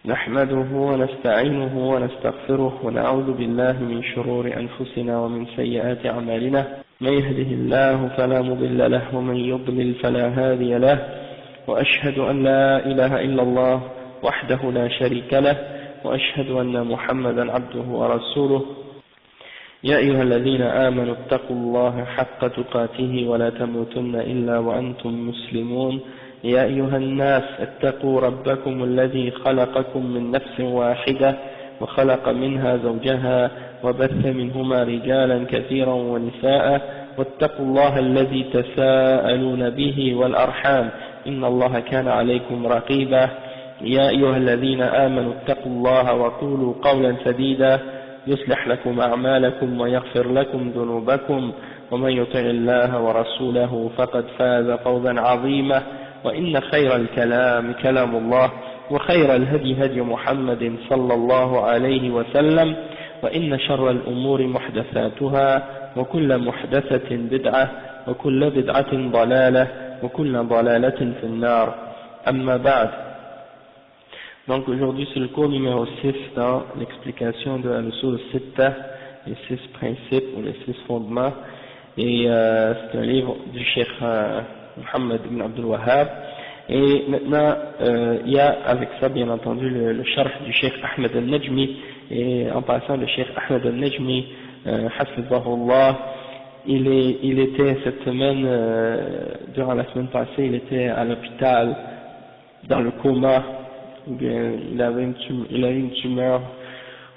نحمده ونستعينه ونستغفره ونعوذ بالله من شرور أنفسنا ومن سيئات أعمالنا من يهده الله فلا مضل له ومن يضلل فلا هادي له وأشهد أن لا إله إلا الله وحده لا شريك له وأشهد أن محمدا عبده ورسوله يا أيها الذين آمنوا اتقوا الله حق تقاته ولا تموتن إلا وأنتم مسلمون يا أيها الناس اتقوا ربكم الذي خلقكم من نفس واحدة وخلق منها زوجها وبث منهما رجالا كثيرا ونساء واتقوا الله الذي تساءلون به والأرحام إن الله كان عليكم رقيبا يا أيها الذين آمنوا اتقوا الله وقولوا قولا سديدا يصلح لكم أعمالكم ويغفر لكم ذنوبكم ومن يطع الله ورسوله فقد فاز فوزا عظيما وإن خير الكلام كلام الله وخير الهدي هدي محمد صلى الله عليه وسلم وإن شر الأمور محدثاتها وكل محدثة بدعة وكل بدعة ضلالة وكل ضلالة في النار أما بعد. Donc aujourd'hui c'est le cours numéro 6 dans l'explication de Al-Usul al-Sitta, les 6 principes ou les 6 fondements, et c'est un livre du Cheikh Muhammad ibn Abdul Wahhab. Et maintenant il y a avec ça bien entendu le sharh du Cheikh Ahmed al-Najmi, et en passant le Cheikh Ahmed al-Najmi hafizahullah, il était cette semaine, durant la semaine passée, il était à l'hôpital dans le coma. Ou bien il a eu une tumeur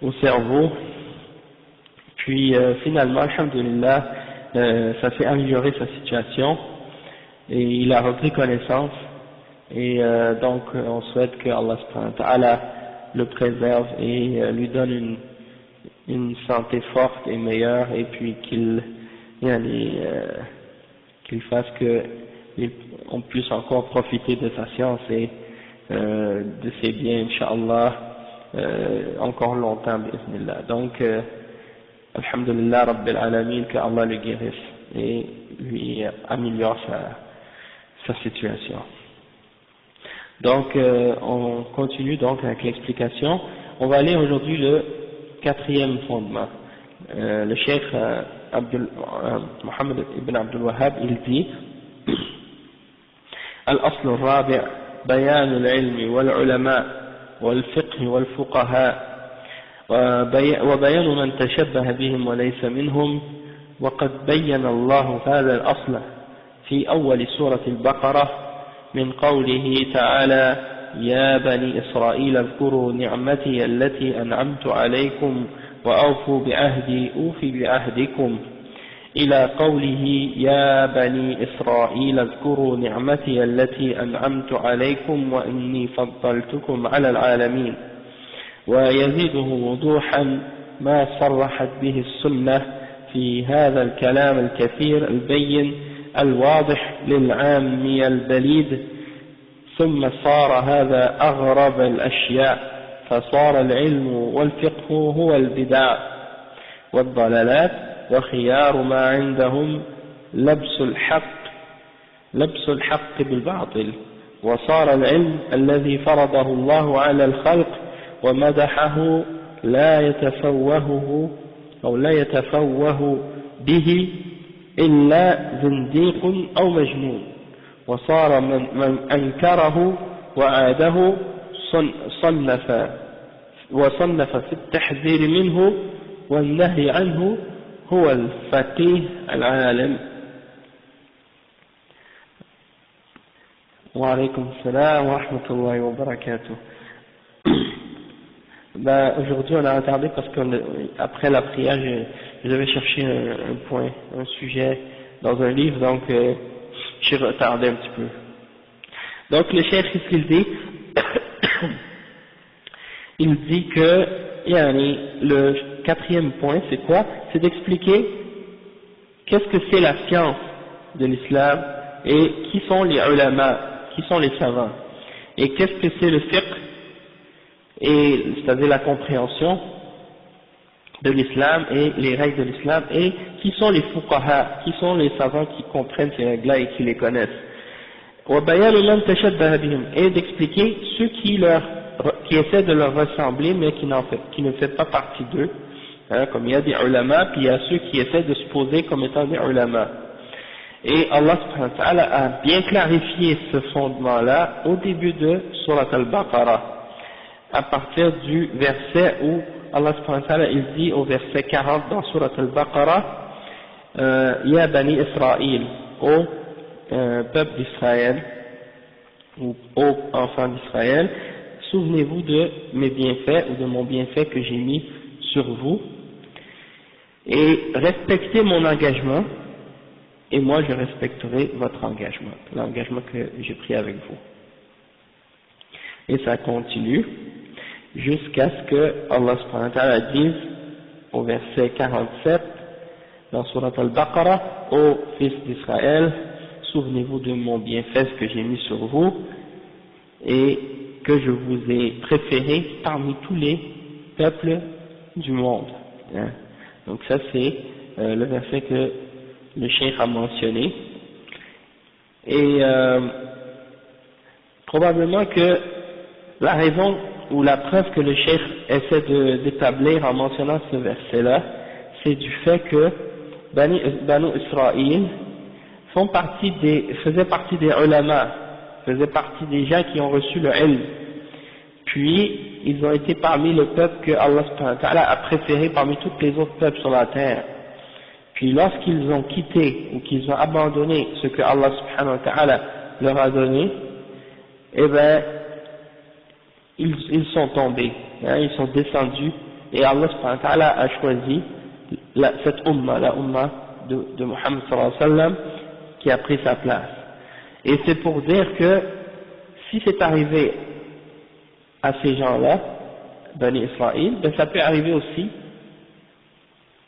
au cerveau, puis finalement, alhamdulillah, ça s'est amélioré sa situation, et il a repris connaissance, et donc on souhaite que Allah subhanahu wa ta'ala le préserve et lui donne une santé forte et meilleure, et puis qu'il fasse qu'on puisse encore profiter de sa science et de ses biens, Inch'Allah, encore longtemps, bismillah. Donc, alhamdulillah, Rabbil Alamin, que Allah le guérisse et lui améliore sa situation. Donc, on continue donc avec l'explication. On va aller aujourd'hui le 4e fondement. Le Cheikh Muhammad ibn Abdul Wahhab, il dit Al-Asl al-Rabi' بيان العلم والعلماء والفقه والفقهاء وبيان من تشبه بهم وليس منهم. وقد بين الله هذا الأصل في أول سورة البقرة من قوله تعالى يا بني إسرائيل اذكروا نعمتي التي أنعمت عليكم وأوفوا بعهدي أوفي بعهدكم إلى قوله يا بني إسرائيل اذكروا نعمتي التي أنعمت عليكم وإني فضلتكم على العالمين. ويزيده وضوحا ما صرحت به السنة في هذا الكلام الكثير البين الواضح للعامي البليد. ثم صار هذا أغرب الأشياء، فصار العلم والفقه هو البدع والضلالات، وخيار ما عندهم لبس الحق بالباطل. وصار العلم الذي فرضه الله على الخلق ومدحه لا يتفوه به إلا زنديق أو مجنون. وصار من أنكره وعاده صنف في التحذير منه والنهي عنه هو الفقيه العالم. Wa alaykum salam wa rahmatullahi wa barakatuh. Aujourd'hui on a retardé parce qu'après la prière je devais chercher un point, un sujet dans un livre, donc j'ai retardé un petit peu. Donc le chef, qu'est-ce qu'il dit? Il dit que le 4e point c'est quoi? C'est d'expliquer qu'est-ce que c'est la science de l'islam et qui sont les ulama, qui sont les savants, et qu'est-ce que c'est le fiqh, et c'est-à-dire la compréhension de l'islam et les règles de l'islam, et qui sont les fuqaha, qui sont les savants qui comprennent ces règles-là et qui les connaissent. Et d'expliquer ceux qui leur qui essaie de leur ressembler, mais qui ne fait pas partie d'eux. Hein, comme il y a des ulama, puis il y a ceux qui essaient de se poser comme étant des ulama. Et Allah subhanahu wa ta'ala a bien clarifié ce fondement-là au début de Surat al-Baqarah, à partir du verset où Allah subhanahu wa ta'ala il dit au verset 40 dans Surat al-Baqarah, Ya Bani Israël, ô peuple d'Israël, ou ô enfants d'Israël, souvenez-vous de mes bienfaits ou de mon bienfait que j'ai mis sur vous, et respectez mon engagement, et moi je respecterai votre engagement, l'engagement que j'ai pris avec vous. Et ça continue jusqu'à ce que Allah subhanahu wa ta'ala dise au verset 47 dans Surat al-Baqarah, ô fils d'Israël, souvenez-vous de mon bienfait que j'ai mis sur vous et que je vous ai préféré parmi tous les peuples du monde. Hein. Donc ça c'est le verset que le cheikh a mentionné, et probablement que la raison ou la preuve que le cheikh essaie d'établir en mentionnant ce verset-là, c'est du fait que Bani Israël faisaient partie des ulama, faisaient partie des gens qui ont reçu le ilm, puis ils ont été parmi le peuple que Allah subhanahu wa ta'ala a préféré parmi tous les autres peuples sur la terre. Puis lorsqu'ils ont quitté ou qu'ils ont abandonné ce que Allah subhanahu wa ta'ala leur a donné, eh ben ils sont tombés, hein, ils sont descendus, et Allah subhanahu wa ta'ala a choisi cette umma, la umma de Muhammad sallallahu alayhi wa sallam, qui a pris sa place. Et c'est pour dire que si c'est arrivé à ces gens-là, Bani Israël, ben ça peut arriver aussi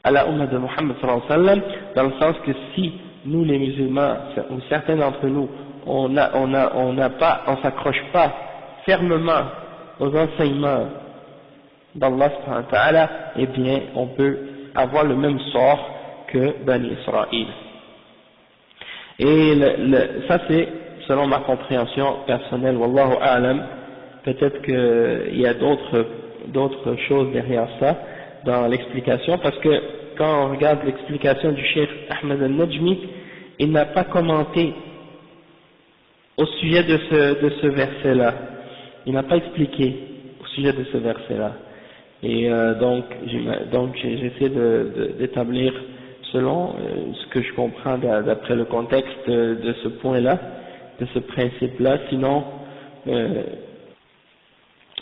à la umma de Muhammad sallallahu alayhi wa sallam, dans le sens que si nous les musulmans, ou certains d'entre nous, on s'accroche pas fermement aux enseignements d'Allah subhanahu wa ta'ala, eh bien on peut avoir le même sort que Bani Israël. Et ça c'est selon ma compréhension personnelle, wallahu a'lam, peut-être qu'il y a d'autres choses derrière ça dans l'explication, parce que quand on regarde l'explication du cheikh Ahmed al-Najmi, il n'a pas commenté au sujet de ce verset-là, il n'a pas expliqué au sujet de ce verset-là, et donc j'essaie d'établir selon ce que je comprends d'après le contexte de ce point-là, de ce principe-là, sinon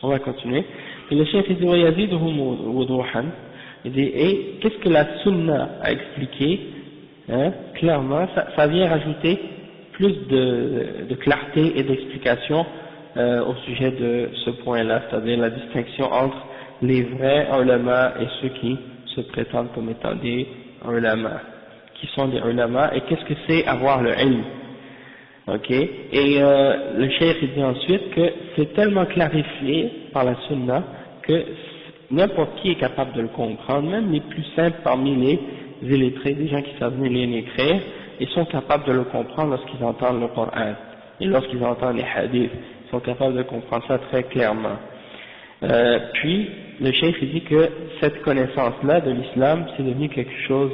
on va continuer. Et le cheikh dit il dit, et qu'est-ce que la sunna a expliqué, hein, clairement, ça vient rajouter plus de clarté et d'explication au sujet de ce point-là, c'est-à-dire la distinction entre les vrais ulama et ceux qui se prétendent comme étant des ulama, qui sont des ulama, et qu'est-ce que c'est avoir le ilm. Ok, et le cheikh dit ensuite que c'est tellement clarifié par la sunna que n'importe qui est capable de le comprendre, même les plus simples parmi les illettrés, des gens qui savent ni lire ni écrire, ils sont capables de le comprendre lorsqu'ils entendent le Coran, et lorsqu'ils entendent les hadiths, ils sont capables de comprendre ça très clairement. Puis, le cheikh dit que cette connaissance-là de l'islam, c'est devenu quelque chose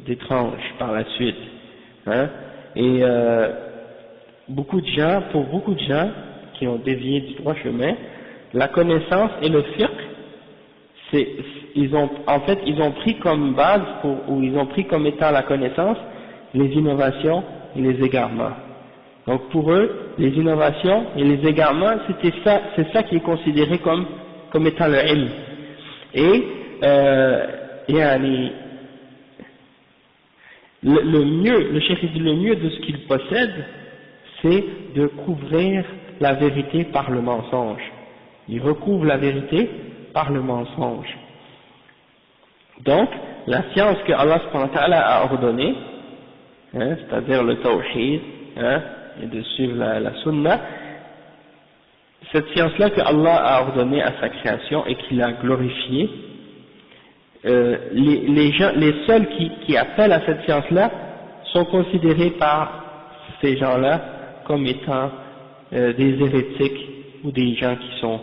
d'étrange par la suite. Hein, et pour beaucoup de gens qui ont dévié du droit chemin, la connaissance et le fiqh, ils ont pris comme base, ou ils ont pris comme étant la connaissance, les innovations et les égarements. Donc pour eux, les innovations et les égarements, c'est ça qui est considéré comme étant le ilm. Et le cheikh dit le mieux de ce qu'il possède, c'est de couvrir la vérité par le mensonge. Il recouvre la vérité par le mensonge. Donc, la science que Allah subhanahu wa ta'ala a ordonnée, hein, c'est-à-dire le tawhid, hein, et de suivre la sunna, cette science-là que Allah a ordonnée à sa création et qu'il a glorifiée, les seuls qui appellent à cette science-là sont considérés par ces gens-là comme étant des hérétiques ou des gens qui sont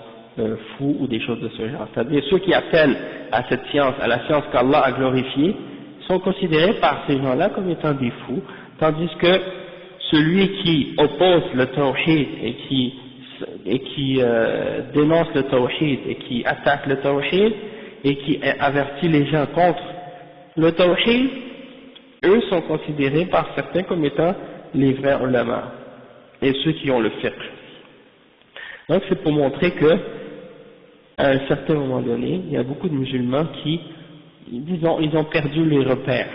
fous ou des choses de ce genre. C'est-à-dire ceux qui appellent à cette science, à la science qu'Allah a glorifiée, sont considérés par ces gens-là comme étant des fous, tandis que celui qui oppose le tawhid et qui dénonce le tawhid et qui attaque le tawhid et qui avertit les gens contre le tawhid, eux sont considérés par certains comme étant les vrais ulama et ceux qui ont le fiqh. Donc c'est pour montrer que à un certain moment donné, il y a beaucoup de musulmans qui, disons, ils ont perdu les repères,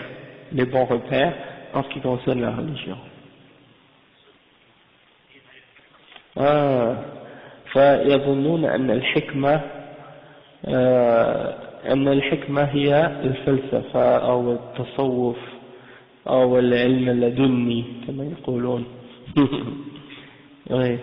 les bons repères en ce qui concerne la religion. فيظنون أن الحكمة هي الفلسفة أو التصوف أو العلم اللدني كما يقولون. Oui,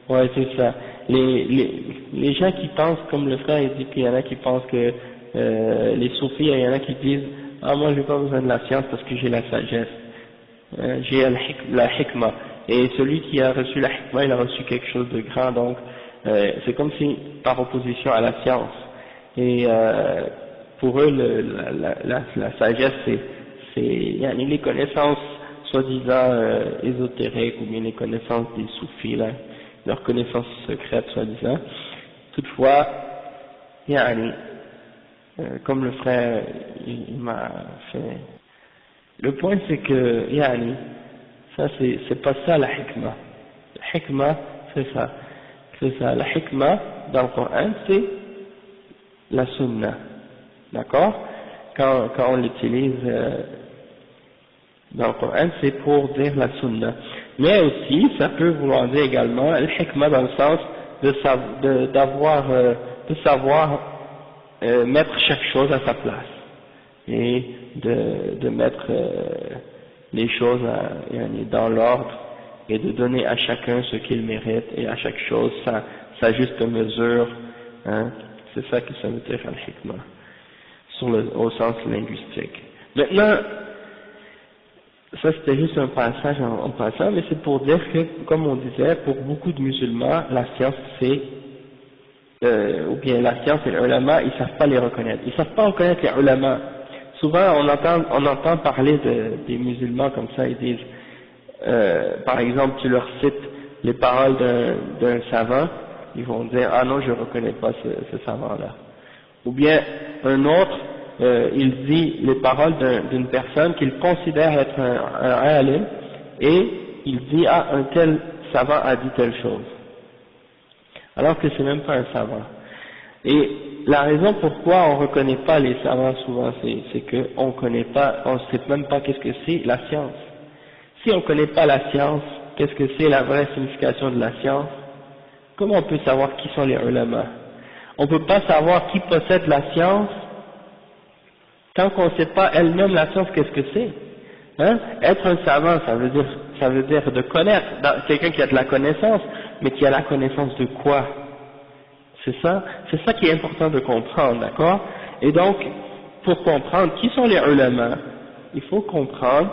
ouais, c'est ça. Les gens qui pensent, comme le frère il dit, qu'il y en a qui pensent que les soufis, il y en a qui disent ah moi j'ai pas besoin de la science parce que j'ai la sagesse, j'ai la hikmah, et celui qui a reçu la hikmah il a reçu quelque chose de grand, donc c'est comme si par opposition à la science, et pour eux la sagesse c'est les connaissances soi-disant ésotériques ou bien les connaissances des soufis là, leurs connaissances secrètes soi-disant. Toutefois, comme le frère il m'a fait, le point c'est que ça c'est pas ça la hikmah. La hikmah c'est ça, la hikmah dans le Coran c'est la sunna, d'accord, quand on l'utilise dans le Coran c'est pour dire la sunna, mais aussi ça peut vouloir dire également le hikmah dans le sens de savoir mettre chaque chose à sa place et de mettre les choses dans l'ordre et de donner à chacun ce qu'il mérite et à chaque chose sa juste mesure, c'est ça que ça veut dire al-hikmah au sens linguistique. Maintenant, ça c'était juste un passage en passant, mais c'est pour dire que, comme on disait, pour beaucoup de musulmans, la science c'est ou bien la science et les ulama, ils savent pas les reconnaître. Ils savent pas reconnaître les ulama. Souvent, on entend parler des musulmans comme ça, ils disent, par exemple, tu leur cites les paroles d'un savant, ils vont dire, ah non, je reconnais pas ce savant-là. Ou bien, un autre, il dit les paroles d'une personne qu'il considère être un alim, et il dit, ah, un tel savant a dit telle chose. Alors que c'est même pas un savant. Et la raison pourquoi on reconnaît pas les savants souvent, c'est que on sait même pas qu'est-ce que c'est la science. Si on connaît pas la science, qu'est-ce que c'est la vraie signification de la science, comment on peut savoir qui sont les ulama? On peut pas savoir qui possède la science tant qu'on ne sait pas elle-même la science qu'est-ce que c'est. Être un savant, ça veut dire de connaître, quelqu'un qui a de la connaissance, mais qui a la connaissance de quoi? C'est ça qui est important de comprendre, d'accord? Et donc, pour comprendre qui sont les ulama, il faut comprendre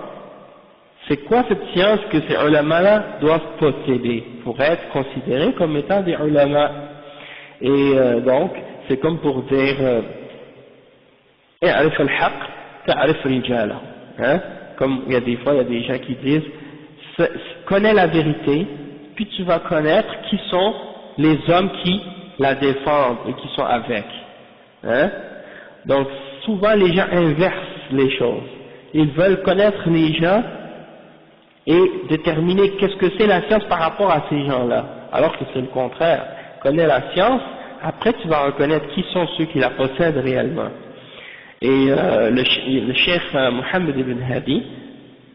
c'est quoi cette science que ces ulama-là doivent posséder pour être considérés comme étant des ulama. Et donc, c'est comme pour dire i'arif al-haq, ta'arif rijala. Comme il y a des fois, il y a des gens qui disent connais la vérité, puis tu vas connaître qui sont les hommes qui la défendent et qui sont avec. Donc souvent les gens inversent les choses. Ils veulent connaître les gens et déterminer qu'est-ce que c'est la science par rapport à ces gens-là. Alors que c'est le contraire. Connais la science, après tu vas reconnaître qui sont ceux qui la possèdent réellement. Et le cheikh Mohammed ibn Hadi,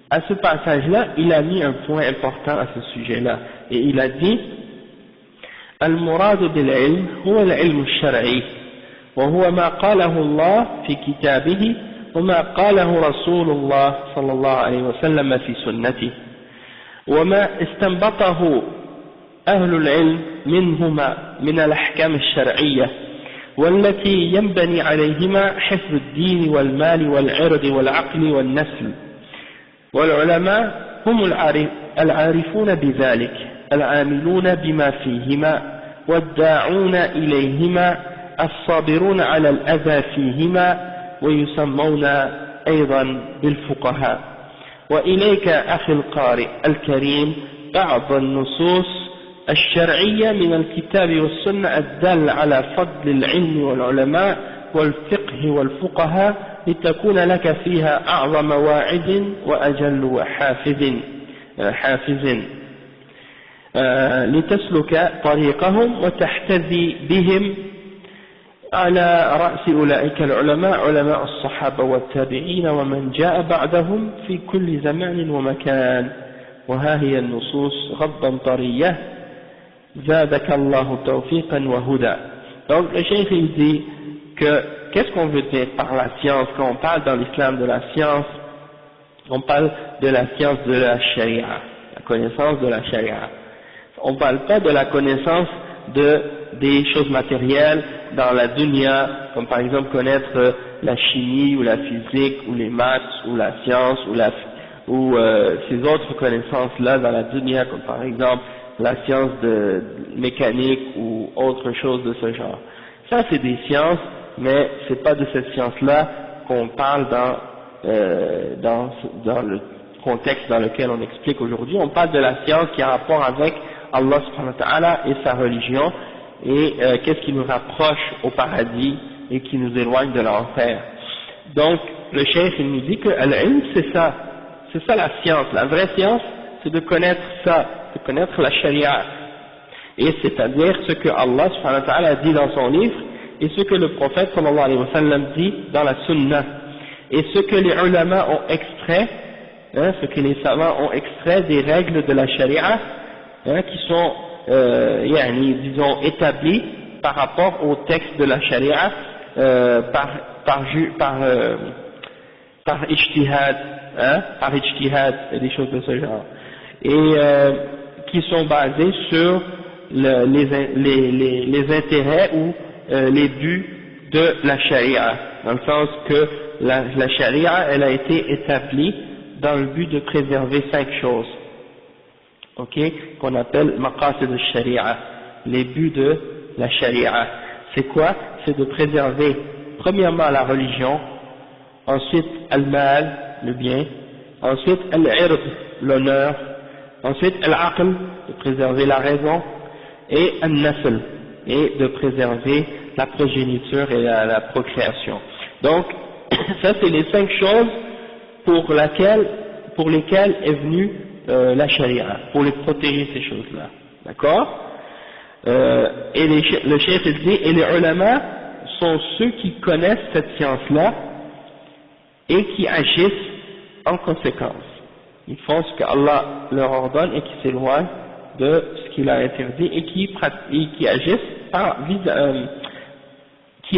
à ce passage-là, il a mis un point important à ce sujet-là. Et il a dit المراد بالعلم هو العلم الشرعي وهو ما قاله الله في كتابه وما قاله رسول الله صلى الله عليه وسلم في سنته وما استنبطه أهل العلم منهما من الأحكام الشرعية والتي ينبني عليهما حفظ الدين والمال والعرض والعقل والنسل والعلماء هم العارفون بذلك العاملون بما فيهما والداعون إليهما الصابرون على الأذى فيهما ويسمون أيضا بالفقهاء. وإليك أخي القارئ الكريم بعض النصوص الشرعية من الكتاب والسنة الدالة على فضل العلم والعلماء والفقه والفقهاء لتكون لك فيها أعظم واعظ وأجل حافز لتسلك طريقهم وتحتذي بهم على رأس أولئك العلماء علماء الصحابة والتابعين ومن جاء بعدهم في كل زمان ومكان. وها هي النصوص غضا طرية زادك الله توفيقا وهدى. Donc le cheikh il dit que qu'est-ce qu'on veut dire par la science quand on parle dans l'islam de la science? On parle de la science de la sharia, la connaissance de la sharia. On ne parle pas de la connaissance des choses matérielles dans la dunya, comme par exemple connaître la chimie ou la physique ou les maths ou la science ou ces autres connaissances-là dans la dunya, comme par exemple la science de mécanique ou autre chose de ce genre. Ça c'est des sciences, mais c'est pas de cette science-là qu'on parle dans le contexte dans lequel on explique aujourd'hui. On parle de la science qui a rapport avec Allah subhanahu wa ta'ala et sa religion, et qu'est-ce qui nous rapproche au paradis et qui nous éloigne de l'enfer. Donc le cheikh il nous dit que l'ilm c'est ça la science. La vraie science c'est de connaître ça, de connaître la sharia, et c'est-à-dire ce que Allah subhanahu wa ta'ala dit dans son livre et ce que le prophète sallallahu alayhi wa sallam dit dans la sunna, et ce que les ulama ont extrait, ce que les savants ont extrait des règles de la sharia, qui sont disons établis par rapport au texte de la sharia par ijtihad, et des choses de ce genre, et qui sont basés sur les intérêts ou les buts de la sharia, dans le sens que la sharia elle a été établie dans le but de préserver 5 choses, qu'on appelle maqasid al-sharia, les buts de la sharia. C'est quoi? C'est de préserver premièrement la religion, ensuite al-mal, le bien, ensuite al-ird, l'honneur, ensuite al-aql, de préserver la raison, et al-nasl, et de préserver la progéniture et la procréation. Donc ça c'est les 5 choses pour lesquelles est venue la sharia, pour les protéger ces choses-là, d'accord? Et le cheikh il dit, et les ulama sont ceux qui connaissent cette science-là et qui agissent en conséquence. Ils font ce qu'Allah leur ordonne et qui s'éloignent de ce qu'il a interdit, et qui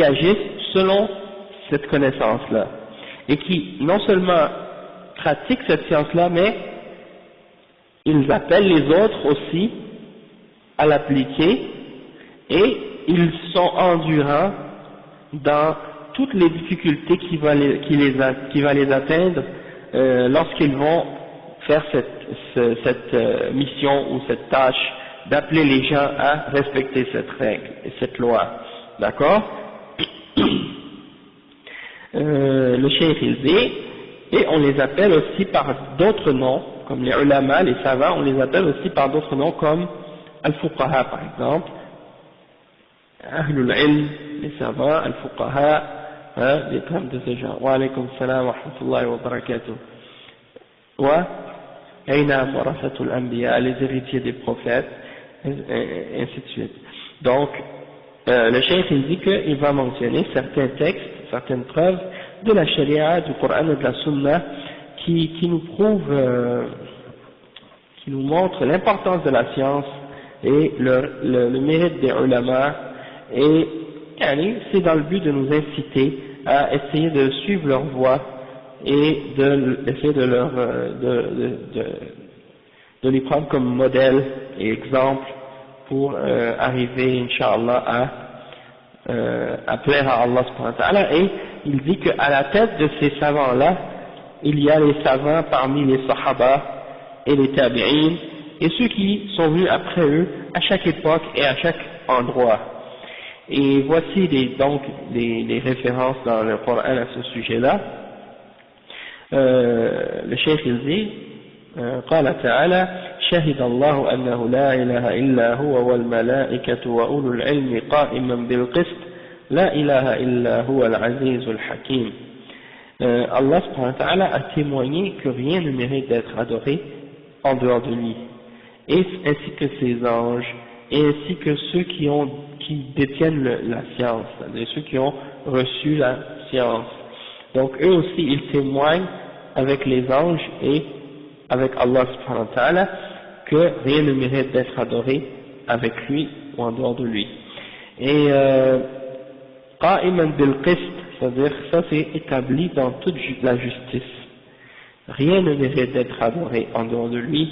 agissent selon cette connaissance-là, et qui non seulement pratiquent cette science-là, mais ils appellent les autres aussi à l'appliquer, et ils sont endurants dans toutes les difficultés qui va les atteindre lorsqu'ils vont faire cette mission ou cette tâche d'appeler les gens à respecter cette règle et cette loi, d'accord? Le cheikh il dit, et on les appelle aussi par d'autres noms, comme les ulama, les savants, on les appelle aussi par d'autres noms comme al-fuqaha par exemple, ahlul ilm, les savants, al-fuqaha, des termes de ce genre. Wa alaykum salam wa rahmatullahi wa barakatuh. Wa aynam warasatul anbiya, les héritiers des prophètes, et ainsi de suite. Donc le cheikh il dit qu'il va mentionner certains textes, certaines preuves de la sharia, du Coran et de la sunna qui nous prouvent, qui nous montrent l'importance de la science et le mérite des ulama, et c'est dans le but de nous inciter à essayer de suivre leur voie et d'essayer de les prendre comme modèle et exemple pour arriver, Inch'Allah, à plaire à Allah subhanahu wa ta'ala. Et il dit qu'à la tête de ces savants-là, il y a les savants parmi les sahaba et les tabi'in, et ceux qui sont venus après eux à chaque époque et à chaque endroit. Et voici donc les références dans le Coran à ce sujet-là. Le cheikh il dit قال تعالى شهد الله أنه لا إله إلا هو والملائكة وأولو العلم قائما بالقسط لا إله إلا هو العزيز الحكيم. Allah subhanahu wa ta'ala a témoigné que rien ne mérite d'être adoré en dehors de lui, ainsi que ses anges, et ainsi que ceux qui détiennent la science, c'est-à-dire ceux qui ont reçu la science. Donc eux aussi ils témoignent avec les anges et avec Allah subhanahu wa ta'ala que rien ne mérite d'être adoré avec lui ou en dehors de lui. Et qa'iman bil qist, c'est-à-dire ça c'est établi dans toute la justice. Rien ne mérite d'être adoré en dehors de lui.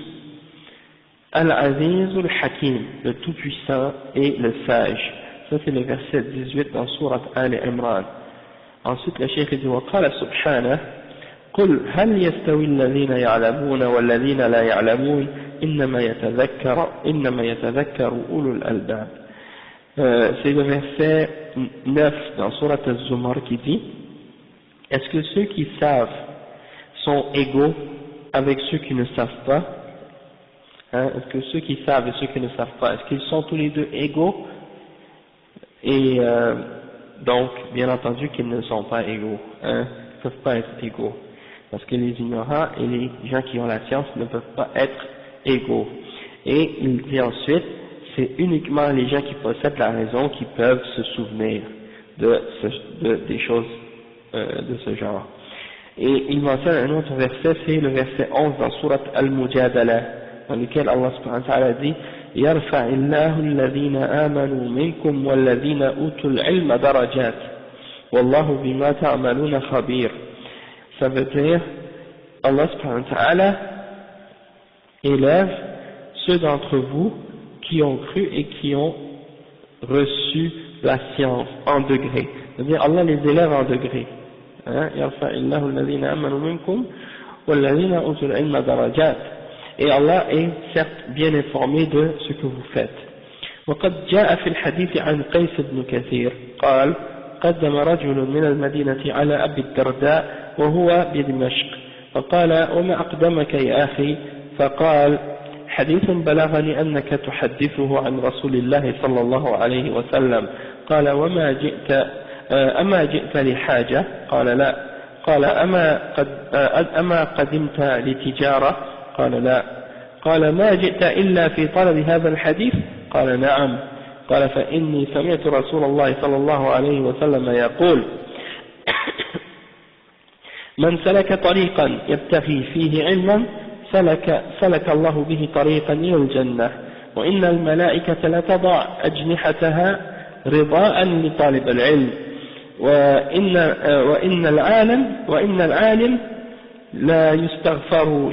Al-Aziz al-Hakim, le tout-puissant et le sage. Ça c'est le verset 18 dans Sourate Al-Imran. Ensuite le cheikh dit وقال سبحانه قل هل يستوي الذين يعلمون والذين لا يعلمون إنما يتذكر أولو الألباب. C'est le verset 9 dans Sourate Az-Zumar qui dit est-ce que ceux qui savent sont égaux avec ceux qui ne savent pas? Est-ce que ceux qui savent et ceux qui ne savent pas, est-ce qu'ils sont tous les deux égaux? Et donc bien entendu qu'ils ne sont pas égaux, ils ne peuvent pas être égaux, parce que les ignorants et les gens qui ont la science ne peuvent pas être égaux. Et il dit ensuite c'est uniquement les gens qui possèdent la raison qui peuvent se souvenir des choses de ce genre. Et il mentionne un autre verset, c'est le verset 11 dans Sourate Al-Mujadala, dans lequel Allah subhanahu wa ta'ala dit يرفع الله الذين آمنوا منكم والذين أوتوا العلم درجات والله بما تعملون خبير. Ça veut dire Allah subhanahu wa ta'ala élève ceux d'entre vous qui ont cru et qui ont reçu la science en degrés. C'est-à-dire Allah les élève en degrés. يرفع الله الذين آمنوا منكم والذين أوتوا العلم درجات. Et Allah est certes bien informé de ce que vous faites. وقد جاء في الحديث عن قيس بن كثير قال قدم رجل من المدينة على أبي الدرداء وهو بدمشق فقال وما أقدمك يا أخي؟ فقال حديث بلغني أنك تحدثه عن رسول الله صلى الله عليه وسلم. قال وما جئت أما جئت لحاجة؟ قال لا. قال أما قدمت لتجارة؟ قال لا. قال ما جئت إلا في طلب هذا الحديث؟ قال نعم. قال فإني سمعت رسول الله صلى الله عليه وسلم يقول من سلك طريقا يبتغي فيه علما سلك الله به طريقا إلى الجنة وإن الملائكة لتضع أجنحتها رضاء لطالب العلم وإن العالم لا يستغفر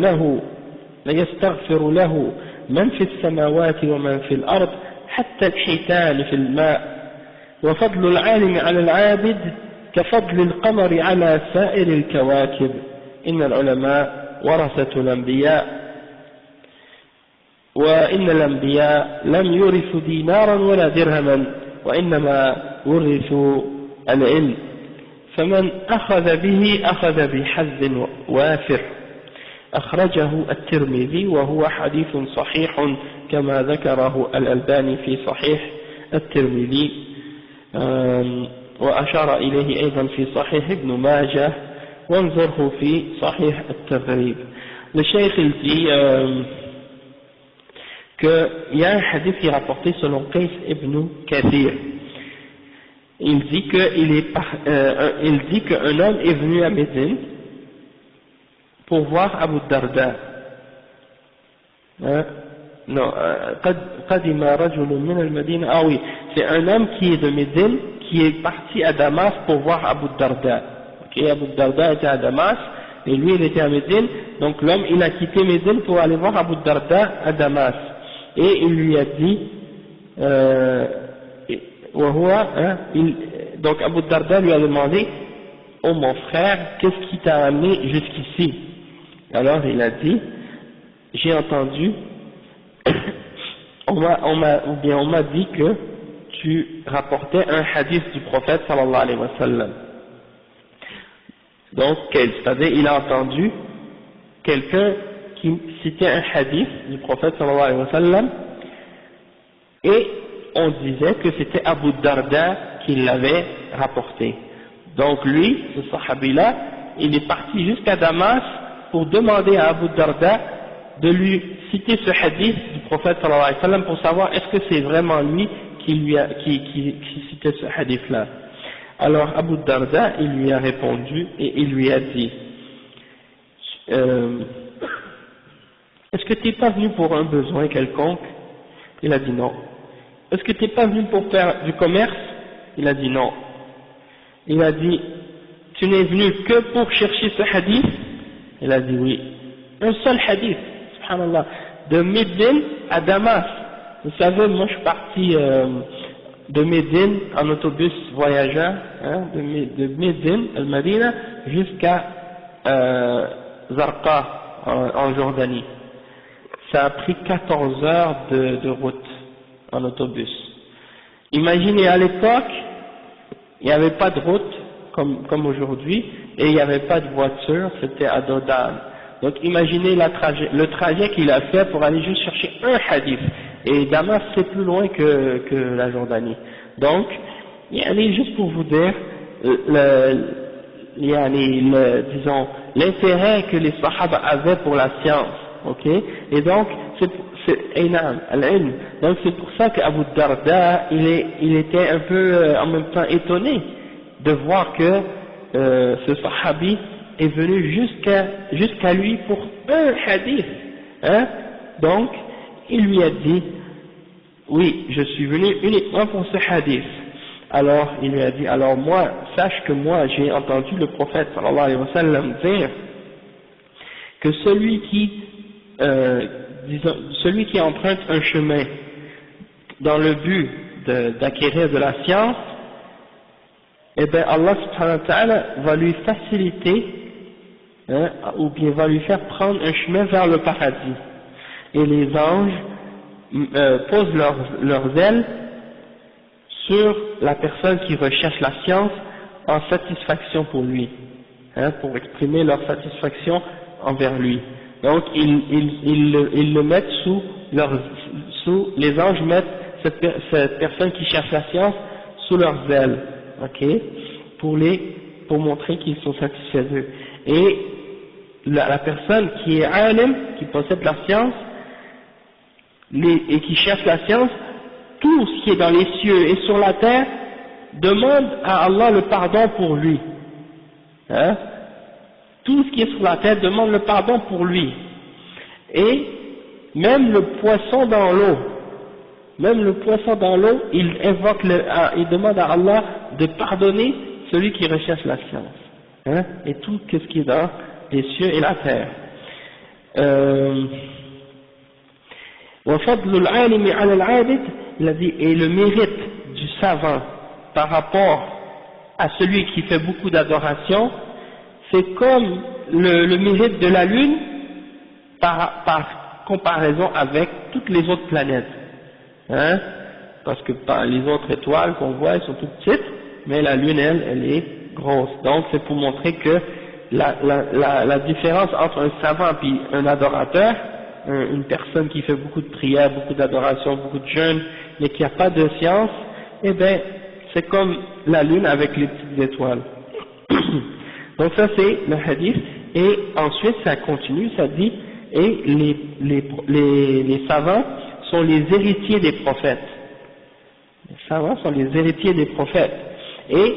له من في السماوات ومن في الأرض حتى الحيتان في الماء وفضل العالم على العابد كفضل القمر على سائر الكواكب إن العلماء ورثة الأنبياء وإن الأنبياء لم يورثوا دينارا ولا درهما وإنما ورثوا العلم فمن أخذ به أخذ بحظ وافر. أخرجه الترمذي وهو حديث صحيح كما ذكره الألباني في صحيح الترمذي وأشار إليه أيضا في صحيح ابن ماجه وانظره في صحيح التغريب. Le cheikh il dit qu'il y a un hadith qui est rapporté selon Qais ibn Kathir. Il dit qu'un homme est venu à Médine pour voir Abu Darda. Non, Qadima rajulun min al-Madina. Ah oui, c'est un homme qui est de Médine, qui est parti à Damas pour voir Abu Darda. Okay, Abu Darda était à Damas, et lui il était à Médine, donc l'homme il a quitté Médine pour aller voir Abu Darda à Damas. Et il lui a dit, donc Abu Darda lui a demandé, oh mon frère, qu'est-ce qui t'a amené jusqu'ici? Alors il a dit, j'ai entendu, on m'a dit que tu rapportais un hadith du prophète sallallahu alayhi wa sallam. Donc, c'est-à-dire, il a entendu quelqu'un qui citait un hadith du prophète sallallahu alayhi wa sallam, et on disait que c'était Abu Darda qui l'avait rapporté. Donc lui, ce sahabi-là, il est parti jusqu'à Damas pour demander à Abu Darda de lui citer ce hadith du prophète sallallahu alayhi wa sallam pour savoir est-ce que c'est vraiment lui qui citait ce hadith-là. Alors Abu Darda, il lui a répondu et il lui a dit est-ce que tu n'es pas venu pour un besoin quelconque? Il a dit non. Est-ce que tu n'es pas venu pour faire du commerce? Il a dit non. Il a dit tu n'es venu que pour chercher ce hadith? Il a dit oui. Un seul hadith, subhanallah, de Médine à Damas. Vous savez, moi je suis parti de Médine en autobus voyageur, hein, de Médine, Al-Madina, jusqu'à Zarqa en Jordanie. Ça a pris 14 heures de route en autobus. Imaginez, à l'époque, il n'y avait pas de route comme aujourd'hui, et il n'y avait pas de voiture, c'était à Dodan. Donc imaginez le trajet qu'il a fait pour aller juste chercher un hadith. Et Damas c'est plus loin que la Jordanie. Donc, juste pour vous dire, disons, l'intérêt que les Sahaba avaient pour la science, ok? Et donc, donc c'est pour ça qu'Abu Darda, il était un peu en même temps étonné de voir que ce Sahabi est venu jusqu'à lui pour un hadith, hein? Donc, il lui a dit, oui, je suis venu uniquement pour ce hadith. Alors, il lui a dit, alors moi, sache que moi, j'ai entendu le prophète, sallallahu alayhi wa sallam, dire que celui qui emprunte un chemin dans le but d'acquérir de la science, eh bien, Allah subhanahu wa ta'ala va lui faciliter, hein, ou bien va lui faire prendre un chemin vers le paradis. Et les anges posent leurs ailes sur la personne qui recherche la science en satisfaction pour lui, hein, pour exprimer leur satisfaction envers lui. Donc ils le mettent les anges mettent cette personne qui cherche la science sous leurs ailes, ok, pour montrer qu'ils sont satisfaits d'eux. Et la personne qui est alim, qui possède la science, et qui cherche la science, tout ce qui est dans les cieux et sur la terre demande à Allah le pardon pour lui, hein? Tout ce qui est sur la terre demande le pardon pour lui, et même le poisson dans l'eau, il il demande à Allah de pardonner celui qui recherche la science, hein? Et tout ce qui est dans les cieux et la terre. وفضل العالم على العابد, il a dit, et le mérite du savant par rapport à celui qui fait beaucoup d'adoration, c'est comme le mérite de la lune par comparaison avec toutes les autres planètes, hein? Parce que les autres étoiles qu'on voit, elles sont toutes petites, mais la lune, elle est grosse. Donc c'est pour montrer que la différence entre un savant et un adorateur, une personne qui fait beaucoup de prières, beaucoup d'adoration, beaucoup de jeûnes, mais qui n'a pas de science, eh bien, c'est comme la lune avec les petites étoiles. Donc ça c'est le hadith, et ensuite ça continue, ça dit, et les savants sont les héritiers des prophètes. Les savants sont les héritiers des prophètes. Et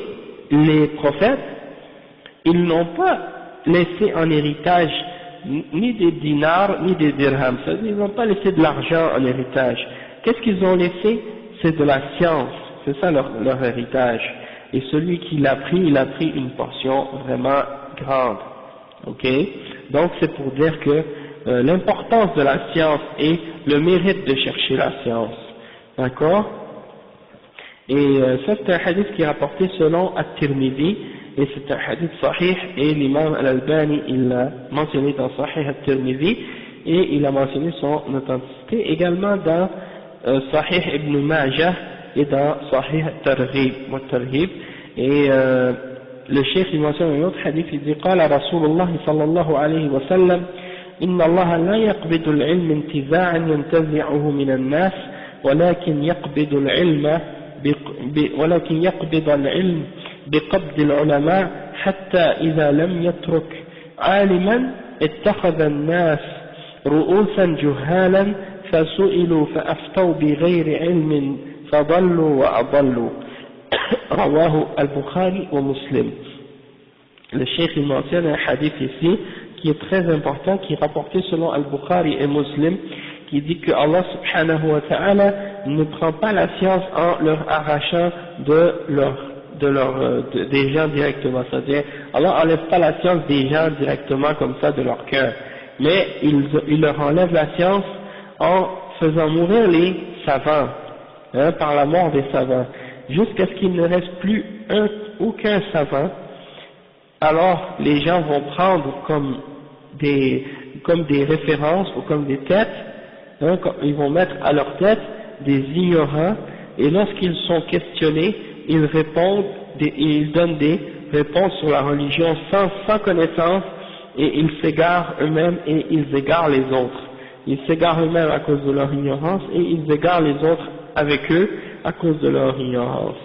les prophètes, ils n'ont pas laissé en héritage ni des dinars, ni des dirhams. Ils n'ont pas laissé de l'argent en héritage. Qu'est-ce qu'ils ont laissé? C'est de la science. C'est ça leur héritage. Et celui qui l'a pris, il a pris une portion vraiment grande. Ok? Donc c'est pour dire que l'importance de la science et le mérite de chercher la science. D'accord? Et ça c'est un hadith qui est rapporté selon At-Tirmidhi, et c'est un hadith sahih, et l'imam Al-Albani il l'a mentionné dans Sahih At-Tirmidhi, et il a mentionné son authenticité également dans Sahih Ibn Majah, et dans Sahih Targhib. Et le cheikh il mentionne un autre hadith, il dit قال رسول الله صلى الله عليه وسلم إن الله لا يقبض العلم انتزاعا ينتزعه من الناس ولكن يقبض العلم بقبض العلماء حتى إذا لم يترك عالما اتخذ الناس رؤوسا جهالا فسئلوا فأفتوا بغير علم فضلوا وأضلوا رواه البخاري ومسلم. Le cheikh il mentionne un hadith ici qui est très important, qui est rapporté selon Al-Bukhari et Muslim, qui dit que Allah subhanahu wa ta'ala ne prend pas la science en leur arrachant des gens directement, c'est-à-dire Allah n'enlève pas la science des gens directement comme ça de leur cœur, mais il leur enlève la science en faisant mourir les savants, par la mort des savants, jusqu'à ce qu'il ne reste plus aucun savant. Alors les gens vont prendre comme des références ou comme des têtes, ils vont mettre à leur tête des ignorants, et lorsqu'ils sont questionnés, ils répondent, ils donnent des réponses sur la religion sans connaissance, et ils s'égarent eux-mêmes et ils égarent les autres. Ils s'égarent eux-mêmes à cause de leur ignorance et ils égarent les autres avec eux à cause de leur ignorance.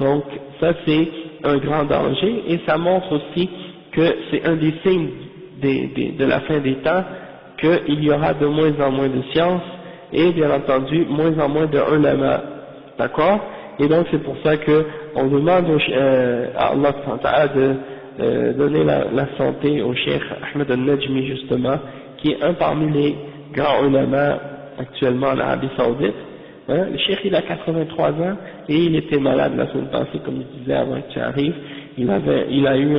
Donc ça c'est un grand danger, et ça montre aussi que c'est un des signes de la fin des temps, qu'il y aura de moins en moins de science et bien entendu moins en moins de ulama, d'accord? Et donc c'est pour ça que on demande à Allah de donner la santé au cheikh Ahmed al-Najmi justement, qui est un parmi les grands ulama actuellement en Arabie Saoudite. Le cheikh il a 83 ans et il était malade la semaine passée, comme je disais avant que tu arrives. Il a eu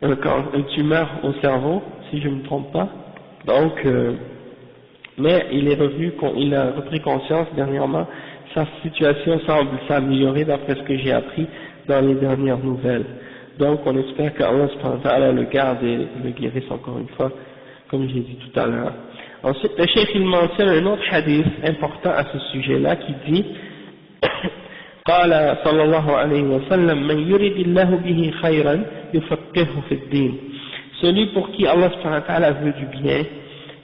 une tumeur au cerveau, si je ne me trompe pas. Donc, mais il a repris conscience dernièrement. Sa situation semble s'améliorer d'après ce que j'ai appris dans les dernières nouvelles. Donc on espère qu'Allah subhanahu wa ta'ala le garde et le guérisse encore une fois, comme j'ai dit tout à l'heure. Ensuite, le cheikh il mentionne un autre hadith important à ce sujet-là qui dit قال صلى الله عليه وسلم من يريد الله به خيرا يفقهه في الدين. Celui pour qui Allah subhanahu wa ta'ala veut du bien,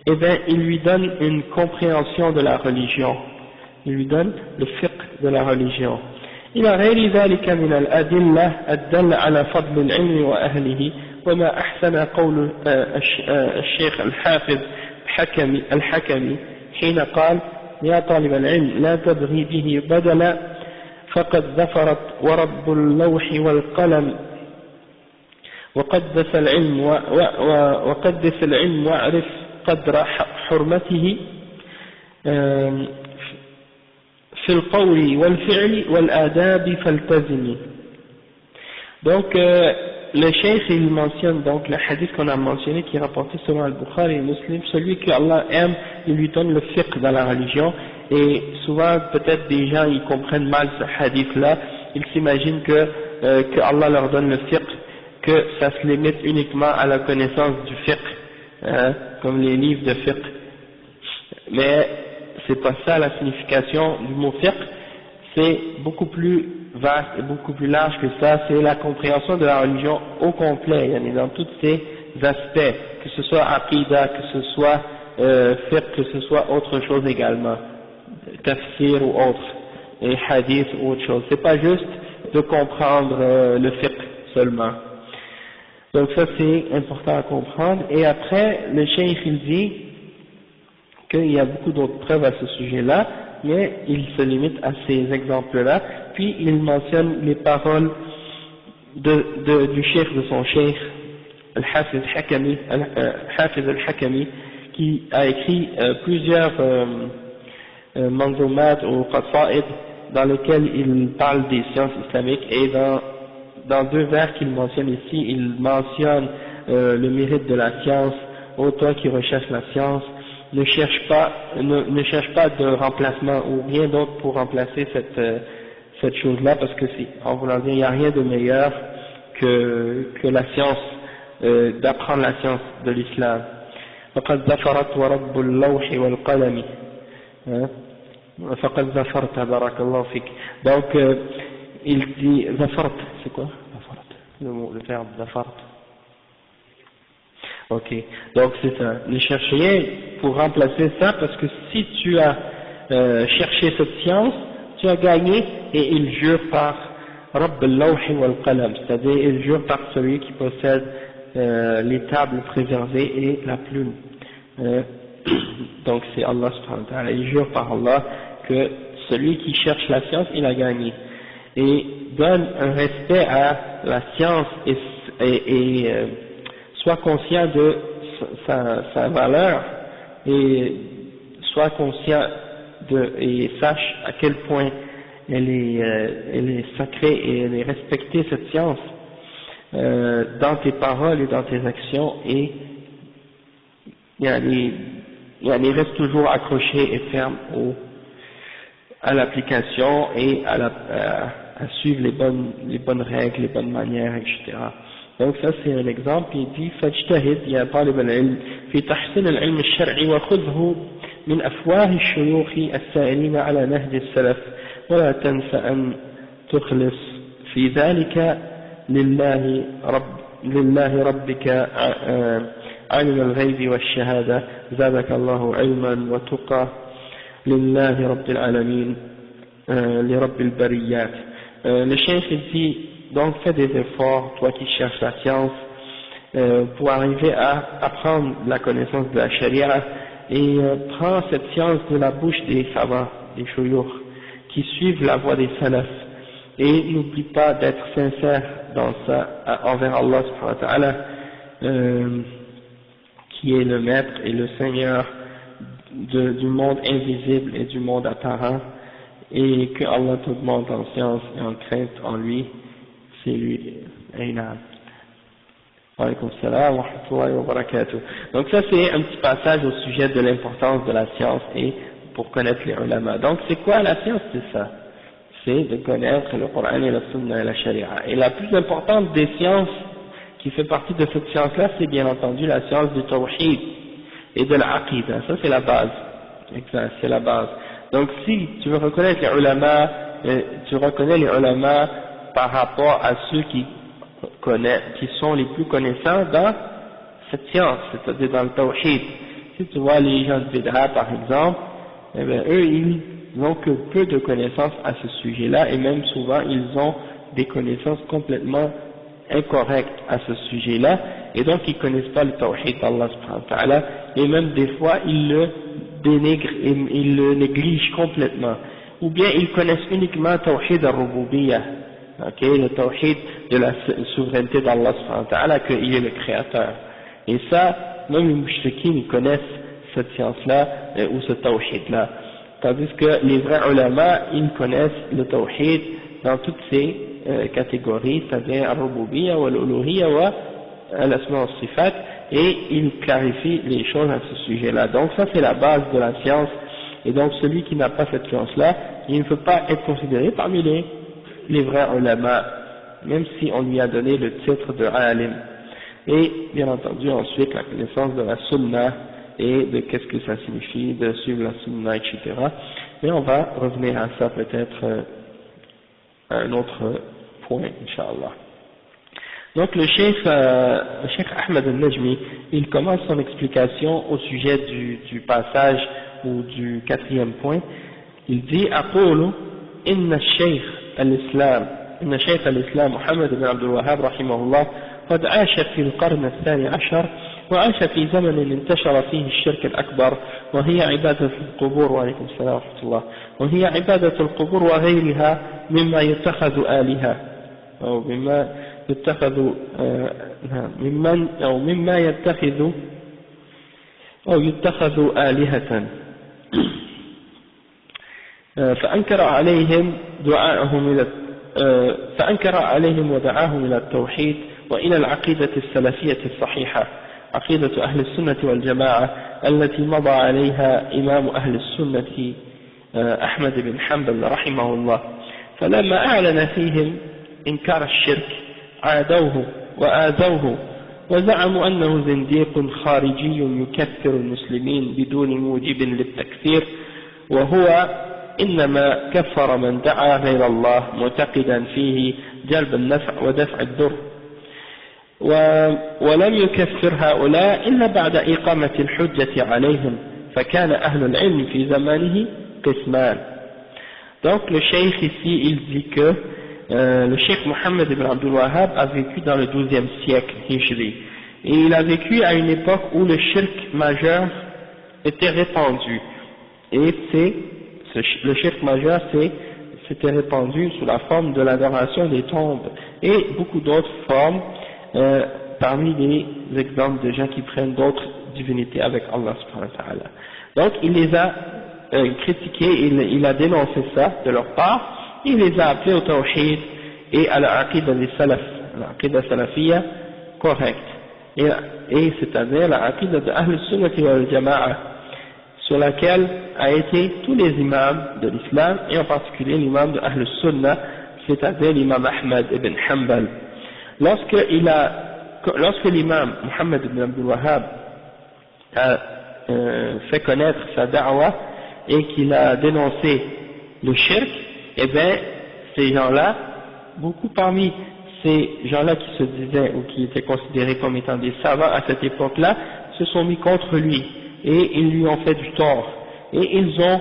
eh bien il lui donne une compréhension de la religion. Il lui donne le fiqh de la religion. إلى غير ذلك من الأدلة الدالة على فضل العلم وأهله وما أحسن قول الشيخ الحافظ الحكمي حين قال يا طالب العلم لا تبغي به بدلا فقد ظفرت ورب اللوح والقلم وقدس العلم واعرف قدر حرمته في القول والفعل والآداب فالتزمي. Donc le cheikh il mentionne donc le hadith qu'on a mentionné qui est rapporté selon Al-Bukhari et Muslim, celui que Allah aime, il lui donne le fiqh dans la religion, et souvent peut-être des gens ils comprennent mal ce hadith là, ils s'imaginent que Allah leur donne le fiqh, que ça se limite uniquement à la connaissance du fiqh, comme les livres de fiqh, mais c'est pas ça la signification du mot fiqh, c'est beaucoup plus vaste et beaucoup plus large que ça, c'est la compréhension de la religion au complet, dans tous ces aspects, que ce soit aqidah, que ce soit fiqh, que ce soit autre chose également, tafsir ou autre, et hadith ou autre chose, c'est pas juste de comprendre le fiqh seulement. Donc ça c'est important à comprendre, et après le cheikh il dit qu'il y a beaucoup d'autres preuves à ce sujet-là, mais il se limite à ces exemples-là, puis il mentionne les paroles du cheikh de son cheikh, Al-Hafiz al-Hakami, qui a écrit plusieurs manzumat ou qasaid dans lesquels il parle des sciences islamiques, et dans deux vers qu'il mentionne ici, il mentionne le mérite de la science. Ô toi qui recherches la science, ne cherche pas de remplacement ou rien d'autre pour remplacer cette chose-là, parce que en voulant dire, il n'y a rien de meilleur que la science, d'apprendre la science de l'islam. فقد ظفرت بارك الله فيك. Donc il dit ظفرت, c'est quoi ظفرت, le verbe ظفرت. Ok, donc c'est ça. Ne cherche rien pour remplacer ça, parce que si tu as cherché cette science, tu as gagné. Et il jure par Rabb al-Lawh wal-Qalam, c'est-à-dire il jure par celui qui possède les tables préservées et la plume. Donc c'est Allah subhanahu wa ta'ala. Il jure par Allah que celui qui cherche la science, il a gagné. Et donne un respect à la science et soit conscient de sa valeur et soit conscient et sache à quel point elle est sacrée et elle est respectée, cette science, dans tes paroles et dans tes actions, et il reste toujours accroché et ferme à l'application et à suivre les bonnes règles, les bonnes manières, etc. Donc ça c'est un exemple. Il dit فاجتهد يا طالب العلم في تحسين العلم الشرعي وخذه من أفواه الشيوخ السائرين على نهج السلف ولا تنس أن تخلص في ذلك لله ربك عالم الغيب والشهادة زادك الله علما وتقى لله رب العالمين لرب البريات. Le cheikh dit donc fais des efforts, toi qui cherches la science, pour arriver à apprendre la connaissance de la charia, et prends cette science de la bouche des savants, des shuyukh, qui suivent la voie des salafs, et n'oublie pas d'être sincère dans ça envers Allah subhanahu wa ta'ala, qui est le maître et le seigneur du monde invisible et du monde apparent, et que Allah te demande en science et en crainte en lui, c'est lui. Aïna. Wa alaykum salam wa rahmatullahi wa barakatuh. Donc ça c'est un petit passage au sujet de l'importance de la science et pour connaître les ulama. Donc c'est quoi la science? C'est ça, c'est de connaître le Coran et la Sunna et la Sharia. Et la plus importante des sciences qui fait partie de cette science-là, c'est bien entendu la science du Tawhid et de l'Aqidah. Ça c'est la base, exact, c'est la base. Donc si tu veux reconnaître les ulama, tu reconnais les ulama par rapport à ceux qui sont les plus connaissants dans cette science, c'est-à-dire dans le Tawhid. Si tu vois les gens de Bid'a par exemple, eh bien, eux ils n'ont que peu de connaissances à ce sujet-là, et même souvent ils ont des connaissances complètement incorrectes à ce sujet-là, et donc ils ne connaissent pas le Tawhid d'Allah subhanahu wa ta'ala, et même des fois ils le dénigrent et ils le négligent complètement, ou bien ils connaissent uniquement Tawhid al-Rububiyyah, le Tawhid de la souveraineté d'Allah subhanahu wa ta'ala, qu'il est le créateur. Et ça, même les mouchriquins ils connaissent cette science-là ou ce Tawhid-là, tandis que les vrais ulama ils connaissent le Tawhid dans toutes ces catégories, c'est-à-dire al-Rububiyyah wa al-Uluhiyyah wa al-Asma' wa-Sifat, et ils clarifient les choses à ce sujet-là. Donc ça c'est la base de la science, et donc celui qui n'a pas cette science-là, il ne peut pas être considéré parmi les vrais ulama, même si on lui a donné le titre de alim. Et bien entendu ensuite la connaissance de la sunna et de qu'est-ce que ça signifie de suivre la sunna, etc. Mais on va revenir à ça peut-être à un autre point, Inch'Allah. Donc le cheikh Ahmed al-Najmi, il commence son explication au sujet du passage ou du quatrième point. Il dit أقول إن الشيخ الإسلام محمد بن عبد الوهاب رحمه الله قد عاش في القرن الثاني عشر، وعاش في زمن انتشر فيه الشرك الأكبر وهي عبادة القبور، وعليكم السلام ورحمة الله، وهي عبادة القبور وغيرها مما يتخذ آلهة أو مما يتخذ مما يتخذ آلهة، فأنكر عليهم ودعاهم إلى التوحيد وإلى العقيدة السلفية الصحيحة، عقيدة أهل السنة والجماعة التي مضى عليها إمام أهل السنة أحمد بن حنبل رحمه الله. فلما أعلن فيهم إنكار الشرك عادوه وآذوه وزعموا أنه زنديق خارجي يكفر المسلمين بدون موجب للتكفير، وهو إنما كفر من دعا غير الله معتقدا فيه جلب النفع ودفع الضر ولم يكفر هؤلاء إلا بعد إقامة الحجة عليهم فكان أهل العلم في زمانه قسمان. Donc le cheikh ici il dit que le cheikh Mohammed ibn Abdul Wahhab a vécu dans le 12e siècle Hijri et il a vécu à une époque où le shirk majeur était répandu et le shirk majeur s'était répandu sous la forme de l'adoration des tombes et beaucoup d'autres formes parmi les exemples de gens qui prennent d'autres divinités avec Allah subhanahu wa ta'ala. Donc il les a critiqués, il a dénoncé ça de leur part, il les a appelés au tawhid et à la aqidah des salaf, l'aqidah salafiyya correcte, et c'est-à-dire la aqidah de Ahl al-Sunnah wal Jama'a, sur laquelle a été tous les imams de l'islam, et en particulier l'imam de Ahl al-Sunnah, c'est-à-dire l'imam Ahmad ibn Hanbal. Lorsque l'imam Muhammad ibn Abdul Wahhab a fait connaître sa da'wa et qu'il a dénoncé le shirk, eh bien ces gens-là, beaucoup parmi ces gens-là qui se disaient ou qui étaient considérés comme étant des savants à cette époque-là, se sont mis contre lui et ils lui ont fait du tort et ils ont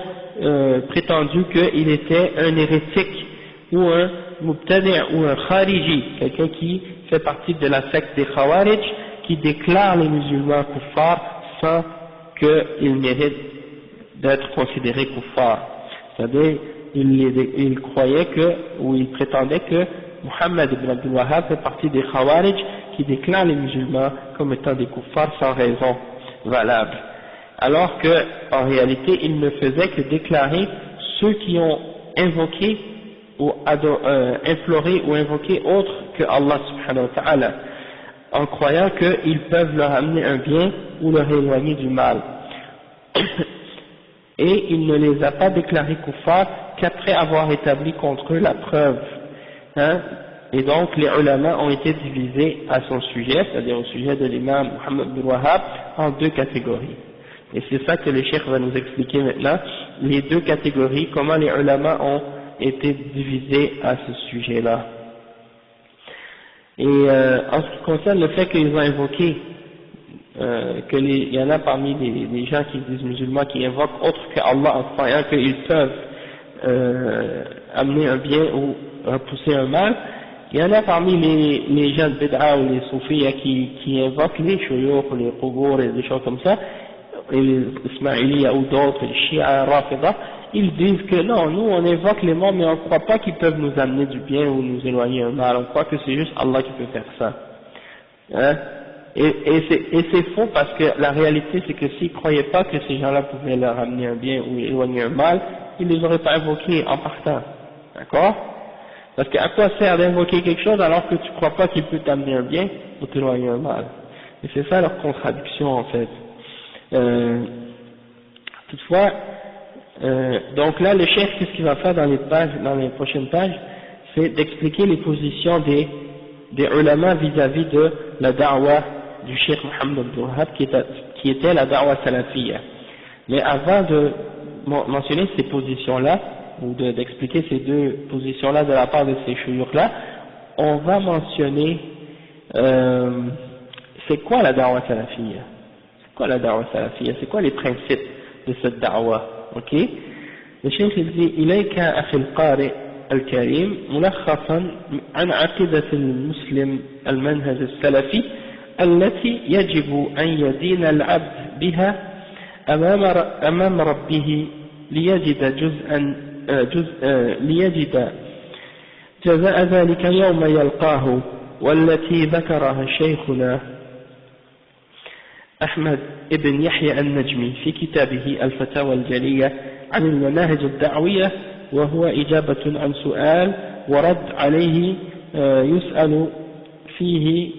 prétendu qu'il était un hérétique ou un mubtadi' ou un khariji, quelqu'un qui fait partie de la secte des Khawarij, qui déclare les musulmans kuffars sans qu'ils méritent d'être considérés kuffars. C'est-à-dire, il croyait ou il prétendait que Muhammad ibn Abdul Wahhab fait partie des Khawarij qui déclarent les musulmans comme étant des kuffars sans raison valable. Alors qu'en réalité, il ne faisait que déclarer ceux qui ont invoqué ou imploré ou invoqué autre que Allah subhanahu wa ta'ala, en croyant qu'ils peuvent leur amener un bien ou leur éloigner du mal. Et il ne les a pas déclarés kuffars qu'après avoir établi contre eux la preuve. Et donc les ulama ont été divisés à son sujet, c'est-à-dire au sujet de l'imam Muhammad ibn Wahhab, en deux catégories. Et c'est ça que le cheikh va nous expliquer maintenant, les deux catégories, comment les ulama ont été divisés à ce sujet-là. Et en ce qui concerne le fait qu'ils ont invoqué, il y en a parmi les gens qui disent musulmans qui invoquent autre que Allah en croyant qu'ils peuvent amener un bien ou repousser un mal, il y en a parmi les gens de Bid'a ou les soufis qui invoquent les shuyukh, les qubur et des choses comme ça, et les Ismaïliya ou d'autres, les Shia, Rafida, ils disent que non, nous on évoque les morts mais on ne croit pas qu'ils peuvent nous amener du bien ou nous éloigner un mal, on croit que c'est juste Allah qui peut faire ça. Et c'est faux parce que la réalité c'est que s'ils ne croyaient pas que ces gens-là pouvaient leur amener un bien ou éloigner un mal, ils ne les auraient pas invoqués en partant. D'accord? Parce qu'à quoi sert d'invoquer quelque chose alors que tu ne crois pas qu'il peut t'amener un bien ou t'éloigner un mal? Et c'est ça leur contradiction en fait. Toutefois, donc là le chef, qu'est-ce qu'il va faire dans les prochaines pages, c'est d'expliquer les positions des ulama vis-à-vis de la da'wa du cheikh Mohammed Abdul Wahhab qui était la da'wa salafiyya. Mais avant de mentionner ces positions-là, ou d'expliquer ces deux positions-là de la part de ces shuyukh-là, on va mentionner c'est quoi la da'wa salafiyya? C'est quoi la da'wa salafiyya? C'est quoi les principes de cette da'wa? Ok? Le cheikh il dit إليك أخي القارئ الكريم ملخصا عن عقيدة المسلم المنهج السلفي التي يجب أن يدين العبد بها أمام ربه ليجد ليجد جزاء ذلك يوم يلقاه، والتي ذكرها شيخنا أحمد ابن يحيى النجمي في كتابه الفتاوى الجلية عن المناهج الدعوية، وهو إجابة عن سؤال ورد عليه يسأل فيه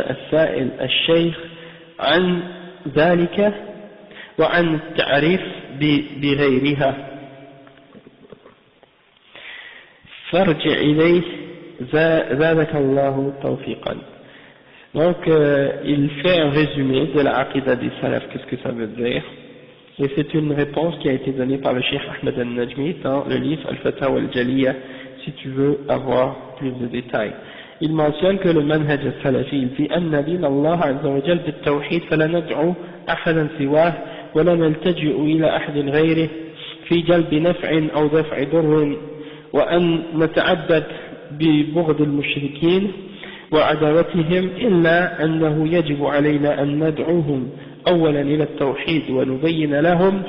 السائل الشيخ عن ذلك وعن التعريف بغيرها، فارجع إليه زادك الله توفيقا. Donc, il fait un résumé de la aqidah des salaf, qu'est-ce que ça veut dire. Et c'est une réponse qui a été donnée par le Cheikh Ahmed al-Najmi dans le livre Al-Fatawa al-Jaliyah, si tu veux avoir plus de détails. Il mentionne que le manhaj al-salafi, il dit أن دين الله عز وجل بالتوحيد فلا ندعو أحدا سواه ولا نلتجئ إلى أحد غيره في جلب نفع أو دفع ضر وأن نتعبد ببغض المشركين وعداوتهم إلا أنه يجب علينا أن ندعوهم أولا إلى التوحيد ونبين لهم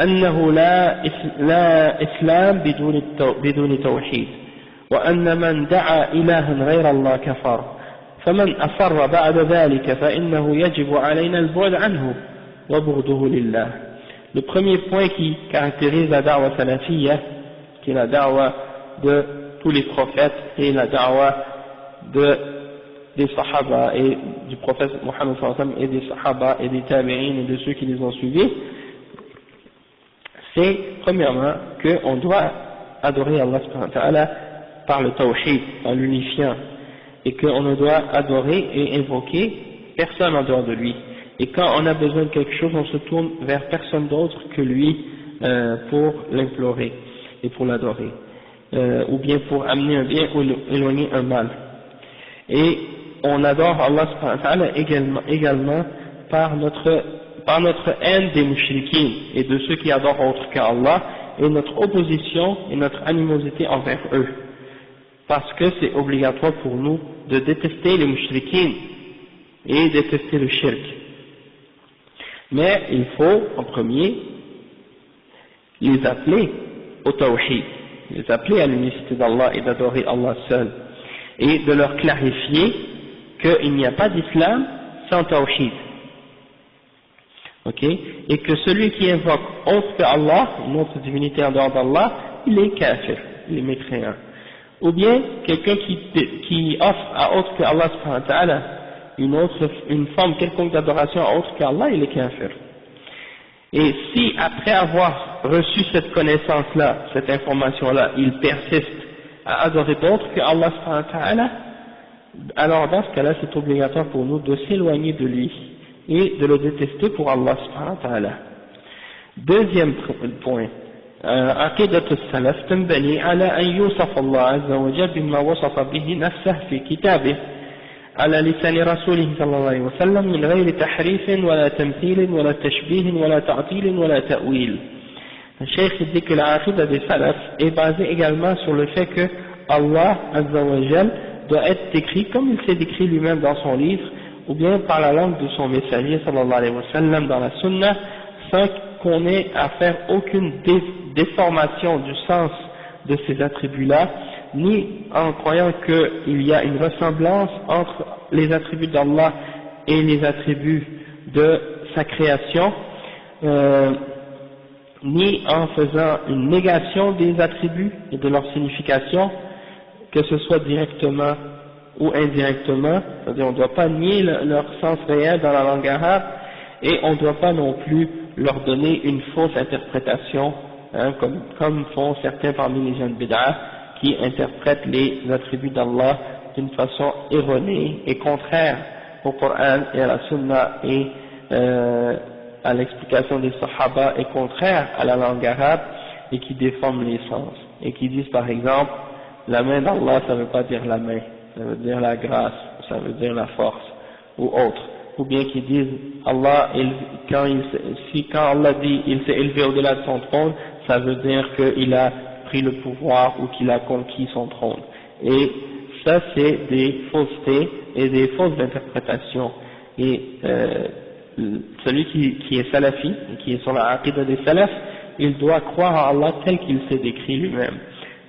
أنه لا إسلام بدون توحيد وأن من دعا إلها غير الله كفر فمن أصر بعد ذلك فإنه يجب علينا البعد عنه وبغضه لله. Le premier point qui caractérise la da'wa salafiyya, qui est la da'wa de tous les prophètes et la da'wa des sahaba et du prophète Mohammed sallallahu alayhi wa sallam et des sahaba et des tabi'in et de ceux qui les ont suivis, c'est premièrement qu'on doit adorer Allah subhanahu wa ta'ala par le tawhid, en l'unifiant, et qu'on ne doit adorer et invoquer personne en dehors de lui. Et quand on a besoin de quelque chose, on se tourne vers personne d'autre que lui pour l'implorer et pour l'adorer, ou bien pour amener un bien ou éloigner un mal. Et on adore Allah subhanahu wa ta'ala également par notre haine des mushrikines et de ceux qui adorent autre qu'Allah, et notre opposition et notre animosité envers eux. Parce que c'est obligatoire pour nous de détester les mushrikines et détester le shirk. Mais il faut, en premier, les appeler au tawhid, les appeler à l'unicité d'Allah et d'adorer Allah seul, et de leur clarifier qu'il n'y a pas d'islam sans tawhid. Ok? Et que celui qui invoque autre que Allah, une autre divinité en dehors d'Allah, il est kafir, il est mécréant. Ou bien quelqu'un qui offre à autre que Allah subhanahu wa ta'ala une forme quelconque d'adoration à autre qu'Allah, il est kafir. Et si après avoir reçu cette connaissance-là, cette information-là, il persiste à adorer d'autres que Allah subhanahu wa ta'ala, alors dans ce cas-là, c'est obligatoire pour nous de s'éloigner de lui et de le détester pour Allah subhanahu wa ta'ala. Deuxième point, عقيدة السلف تنبني على أن يوصف الله عز وجل بما وصف به نفسه في كتابه على لسان رسوله صلى الله عليه وسلم من غير تحريف ولا تمثيل ولا تشبيه ولا تعطيل ولا تأويل. Le cheikh dit que la aqida des salaf est basée également sur le fait que Allah azza wa jal doit être décrit comme il s'est décrit lui-même dans son livre, ou bien par la langue de son messager sallallahu alayhi wa sallam dans la sunna, sans qu'on ait à faire aucune déformation du sens de ces attributs-là, ni en croyant qu'il y a une ressemblance entre les attributs d'Allah et les attributs de sa création, ni en faisant une négation des attributs et de leur signification, que ce soit directement ou indirectement, c'est-à-dire on ne doit pas nier leur sens réel dans la langue arabe, et on ne doit pas non plus leur donner une fausse interprétation, hein, comme font certains parmi les gens de bid'ah, qui interprètent les attributs d'Allah d'une façon erronée et contraire au Coran et à la Sunna et à l'explication des Sahaba, et contraire à la langue arabe, et qui déforment les sens, et qui disent par exemple la main d'Allah, ça ne veut pas dire la main, ça veut dire la grâce, ça veut dire la force, ou autre. Ou bien qui disent Allah, quand Allah dit il s'est élevé au-delà de son trône, ça veut dire qu'il a pris le pouvoir ou qu'il a conquis son trône. Et ça c'est des faussetés et des fausses interprétations. Et celui qui est salafi, et qui est sur la aqidah des salafs, il doit croire en Allah tel qu'il s'est décrit lui-même.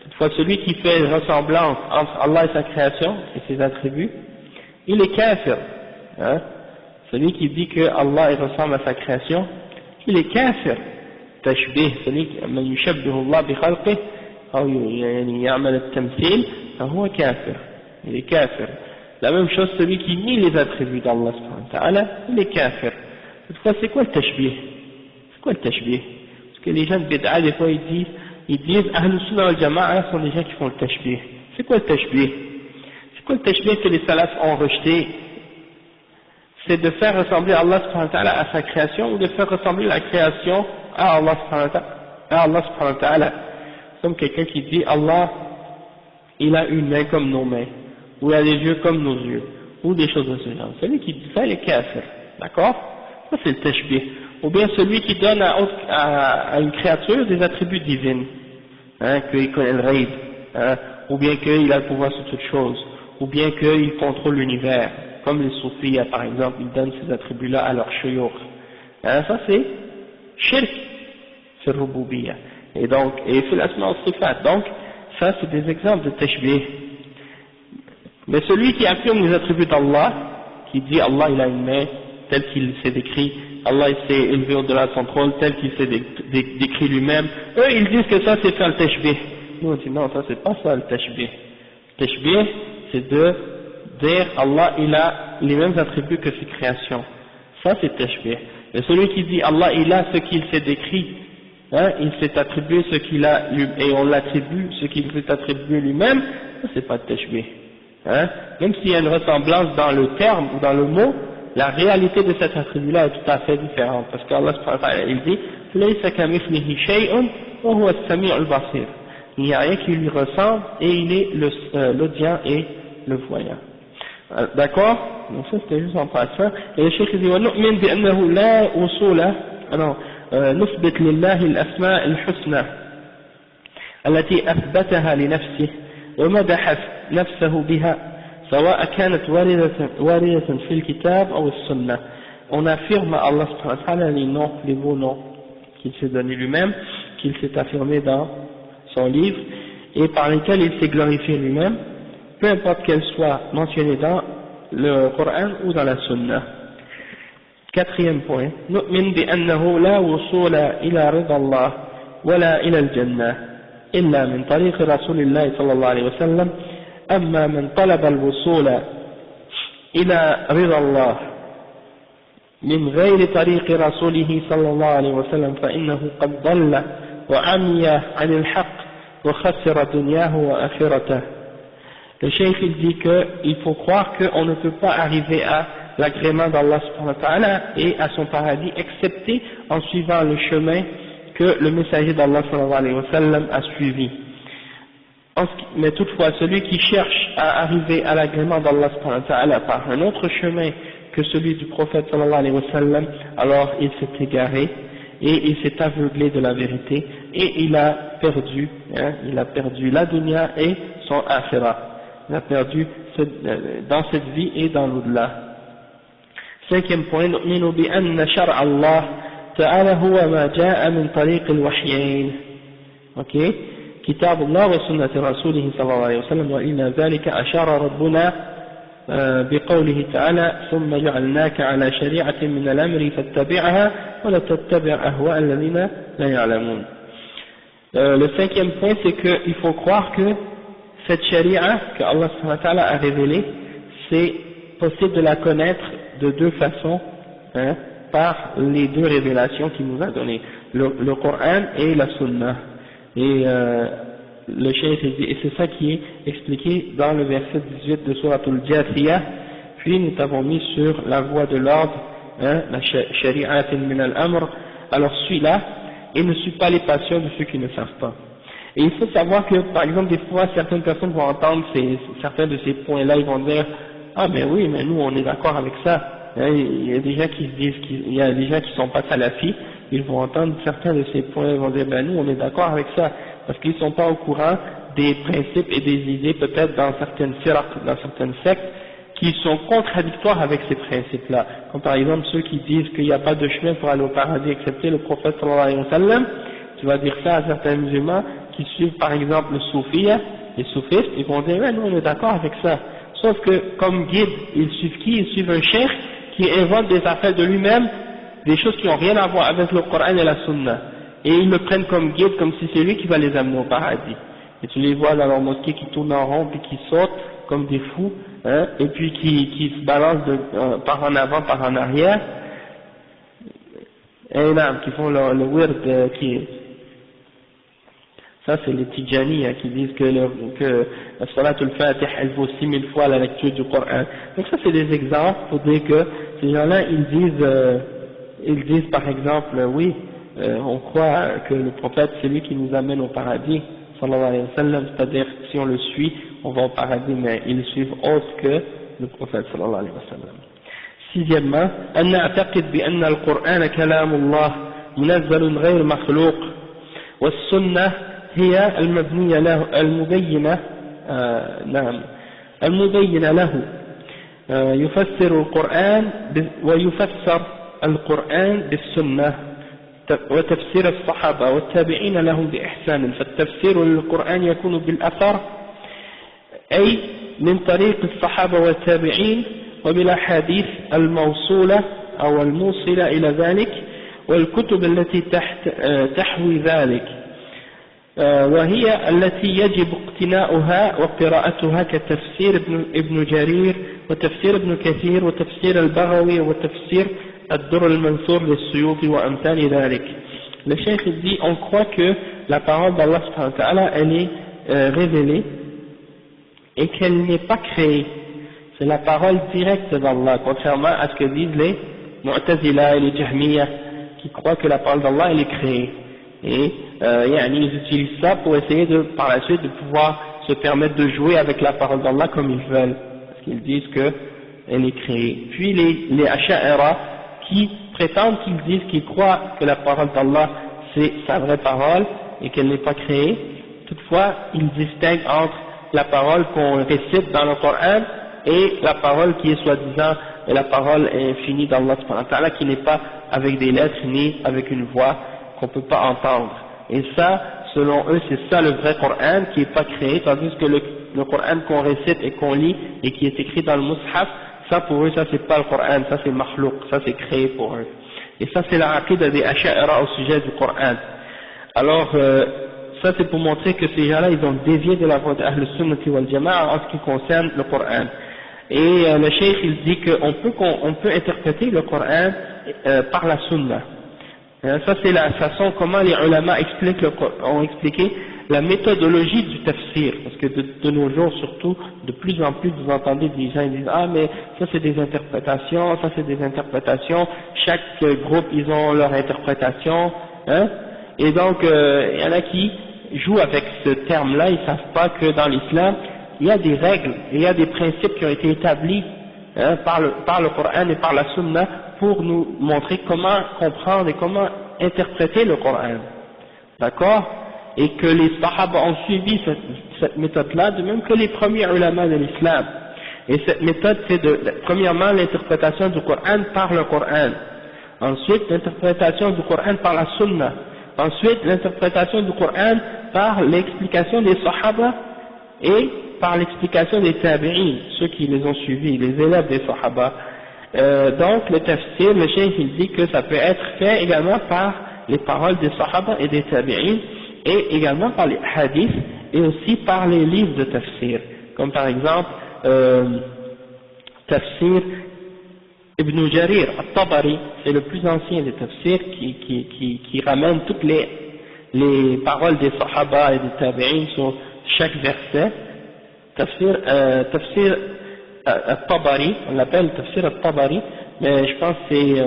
Toutefois, celui qui fait une ressemblance entre Allah et sa création et ses attributs, il est kafir. Hein? Celui qui dit que Allah ressemble à sa création, il est kafir. Tashbih, celui qui man yushabbihu Allah bi khalqih, ou ya'mal at-tamthil, huwa kafir. Il est kafir. La même chose, celui qui nie les attributs d'Allah subhanahu wa ta'ala, il est kafir. Toutefois, c'est quoi le tashbih? C'est quoi le tashbih? Parce que les gens de bid'a, des fois, ils disent Ahlus Sunnah wal Jama'a sont des gens qui font le tashbih. C'est quoi le tashbih? C'est quoi le tashbih que les salafs ont rejeté c'est de faire ressembler Allah subhanahu wa ta'ala à sa création ou de faire ressembler la création à Allah subhanahu wa ta'ala. Comme quelqu'un qui dit Allah, il a une main comme nos mains, ou il a des yeux comme nos yeux, ou des choses de ce genre. Celui qui dit ça, il est kafir, d'accord? Ça c'est le tashbih. Ou bien celui qui donne à une créature des attributs divins, hein, qu'il connaît le raid, hein, ou bien qu'il a le pouvoir sur toute chose, ou bien qu'il contrôle l'univers, comme les soufis par exemple, ils donnent ces attributs-là à leurs shuyukh. Hein, ça c'est shirk, c'est rububiyyah. Et donc, et c'est l'asma al-sifat. Donc, ça c'est des exemples de tashbih. Mais celui qui affirme les attributs d'Allah, qui dit Allah il a une main, tel qu'il s'est décrit, Allah il s'est élevé au-delà de son trône, tel qu'il s'est décrit lui-même, eux ils disent que ça c'est faire le tashbih. Nous on dit non, ça c'est pas ça le tashbih. Le tashbih c'est de dire Allah il a les mêmes attributs que ses créations. Ça c'est tashbih. Mais celui qui dit Allah il a ce qu'il s'est décrit, hein, il s'est attribué ce qu'il a et on l'attribue ce qu'il s'est attribué lui-même, ça c'est pas de tashbih. Hein, même s'il y a une ressemblance dans le terme ou dans le mot, la réalité de cet attribut-là est tout à fait différente, parce qu'Allah subhanahu wa ta'ala il dit laysa kamithlihi shay'un wa huwa as-sami'ul basir. Il n'y a rien qui lui ressemble et il est l'audient et le voyant. D'accord? Donc ça c'était juste en passant. Et le cheikh dit وَنُؤْمِنْ بِأَنَّهُ لَا وصول نثبت لله الأسماء الحسنى التي أثبتها لنفسه ومدح نفسه بها سواء كانت واردة في الكتاب أو السنة. On affirme à Allah subhanahu wa ta'ala les noms, les beaux noms qu'il s'est donné lui-même, qu'il s'est affirmé dans son livre et par lesquels il s'est glorifié lui-même, peu importe qu'elles soient mentionnées dans le Coran ou dans la Sunna. Quatrième point, نؤمن بأنه لا وصول إلى رضا الله ولا إلى الجنة إلا من طريق رسول الله صلى الله عليه وسلم. أما من طلب الوصول إلى رضا الله من غير طريق رسوله صلى الله عليه وسلم فإنه قد ضل وعمي عن الحق وخسر دنياه وآخرته. Le cheikh il dit qu'il faut croire qu'on ne peut pas arriver à l'agrément d'Allah subhanahu wa ta'ala et à son paradis excepté en suivant le chemin que le messager d'Allah sallallahu alayhi wa sallam a suivi. Mais toutefois, celui qui cherche à arriver à l'agrément d'Allah subhanahu wa ta'ala par un autre chemin que celui du prophète sallallahu alayhi wa sallam, alors il s'est égaré et il s'est aveuglé de la vérité et il a perdu la dunya et son akhirah. Il a perdu dans cette vie et dans l'au-delà. Cinquième point, نؤمن بأن شرع الله تعالى هو ما جاء من طريق الوحيين. Okay. كتاب الله وسنة رسوله صلى الله عليه وسلم وإلى ذلك أشار ربنا بقوله تعالى ثم جعلناك على شريعة من الأمر فاتبعها ولا تتبع أهواء الذين لا يعلمون. Le cinquième point c'est qu'il faut croire que cette sharia que Allah subhanahu wa ta'ala a révélée, c'est possible de la connaître de deux façons, hein, par les deux révélations qu'il nous a données, le Coran et la Sunna. Et le cheikh dit, et c'est ça qui est expliqué dans le verset 18 de Surah Al-Jathiyah, puis nous t'avons mis sur la voie de l'ordre, hein, la shari'atin min al-amr, alors suis-la et ne suis pas les passions de ceux qui ne savent pas. Et il faut savoir que, par exemple, des fois, certaines personnes vont entendre certains de ces points-là, ils vont dire, ah mais oui, mais nous on est d'accord avec ça. Il y a des gens qui se disent, il y a des gens qui sont pas salafis, ils vont entendre certains de ces points, ils vont dire, ben nous on est d'accord avec ça, parce qu'ils sont pas au courant des principes et des idées, peut-être dans certaines firaq, dans certaines sectes, qui sont contradictoires avec ces principes-là. Comme par exemple ceux qui disent qu'il n'y a pas de chemin pour aller au paradis excepté le prophète sallallahu alayhi wa sallam. Tu vas dire ça à certains musulmans qui suivent par exemple le soufiyya, les soufistes, ils vont dire, ouais, nous on est d'accord avec ça. Sauf que comme guide, ils suivent qui? Ils suivent un cheikh qui invente des affaires de lui-même, des choses qui n'ont rien à voir avec le Coran et la Sunna. Et ils le prennent comme guide, comme si c'est lui qui va les amener au paradis. Et tu les vois dans leur mosquée qui tournent en rond, puis qui sautent comme des fous, hein, et puis qui se balancent par en avant, par en arrière, et là, qui font le wird qui est. Ça, c'est les Tijaniya qui disent que la Salatul Fatih, elle vaut 6000 fois la lecture du Coran. Donc ça, c'est des exemples pour dire que ces gens-là, ils disent par exemple, oui, on croit que le prophète, c'est lui qui nous amène au paradis, sallallahu alayhi wa sallam, c'est-à-dire si on le suit, on va au paradis, mais ils suivent autre que le prophète, sallallahu alayhi wa sallam. Sixièmement, أن نعتقد بأن القرآن كلام الله منزل غير مخلوق والسنة هي المبنية له المبينة المبينة له يفسر القرآن ويفسر القرآن بالسنة وتفسير الصحابة والتابعين لهم بإحسان فالتفسير للقرآن يكون بالأثر أي من طريق الصحابة والتابعين وبالأحاديث الموصولة أو الموصلة إلى ذلك والكتب التي تحوي ذلك وهي التي يجب اقتناؤها وقراءتها كتفسير ابن جرير وتفسير ابن كثير وتفسير البغوي وتفسير الدر المنثور للسيوطي وأمثال ذلك. Le cheikh dit, on croit que la parole d'Allah subhanahu wa ta'ala, elle est révélée et qu'elle n'est pas créée. C'est la parole directe d'Allah, contrairement à ce que disent les Mu'tazila et les Jahmiya, qui croient que la parole d'Allah, elle est créée. Et ils utilisent ça pour essayer par la suite de pouvoir se permettre de jouer avec la parole d'Allah comme ils veulent, parce qu'ils disent qu'elle est créée. Puis les Asha'ira qui prétendent qu'ils croient que la parole d'Allah c'est sa vraie parole et qu'elle n'est pas créée, toutefois ils distinguent entre la parole qu'on récite dans le Coran et la parole qui est soi-disant la parole infinie d'Allah subhanahu wa ta'ala, qui n'est pas avec des lettres ni avec une voix qu'on ne peut pas entendre. Et ça, selon eux, c'est ça le vrai Coran qui n'est pas créé, tandis que le Coran qu'on récite et qu'on lit et qui est écrit dans le Mus'haf, ça pour eux, ça c'est pas le Coran, ça c'est makhlouq, ça c'est créé pour eux. Et ça c'est la aqida des Asha'ira au sujet du Coran. Alors, ça c'est pour montrer que ces gens-là, ils ont dévié de la voie de Ahl Sunnati wal Jama'a en ce qui concerne le Coran. Et le cheikh il dit qu'on peut interpréter le Coran par la Sunna. Ça c'est la façon comment les ulama ont expliqué la méthodologie du tafsir, parce que de nos jours surtout, de plus en plus vous entendez des gens qui disent ah mais ça c'est des interprétations, ça c'est des interprétations, chaque groupe ils ont leur interprétation, hein, et donc il y en a qui jouent avec ce terme-là, ils savent pas que dans l'islam il y a des règles, il y a des principes qui ont été établis par le Coran et par la Sunna pour nous montrer comment comprendre et comment interpréter le Coran, d'accord, et que les Sahaba ont suivi cette méthode-là, de même que les premiers ulama de l'islam. Et cette méthode, c'est premièrement l'interprétation du Coran par le Coran, ensuite l'interprétation du Coran par la Sunna, ensuite l'interprétation du Coran par l'explication des Sahaba et par l'explication des tabi'in, ceux qui les ont suivis, les élèves des Sahaba. Donc le tafsir, le cheikh il dit que ça peut être fait également par les paroles des Sahaba et des tabi'in, et également par les hadiths, et aussi par les livres de tafsir, comme par exemple tafsir Ibn Jarir al-Tabari, c'est le plus ancien des tafsirs qui ramène toutes les paroles des Sahaba et des tabi'in sur chaque verset. Tafsir al-Tabari, on l'appelle Tafsir al-Tabari, mais je pense que c'est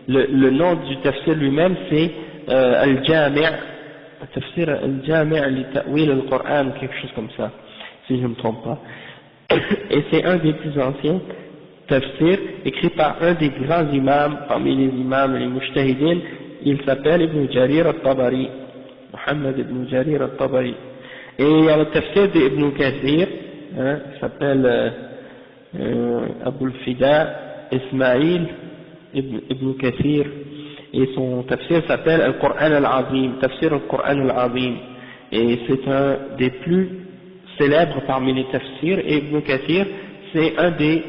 le nom du tafsir lui-même, c'est Al-Jami' Tafsir Al-Jami' li Ta'wil al-Qur'an, quelque chose comme ça, si je ne me trompe pas. Et c'est un des plus anciens tafsirs, écrit par un des grands imams, parmi les imams, les mujtahidin, il s'appelle Ibn Jarir al-Tabari, Muhammad Ibn Jarir al-Tabari. Et il y a le tafsir d'Ibn Kathir, il s'appelle Abu al-Fida Ismail Ibn Kathir, et son tafsir s'appelle Al-Qur'an al-Azim, Tafsir Al-Qur'an al-Azim, et c'est un des plus célèbres parmi les tafsirs, et Ibn Kathir c'est un des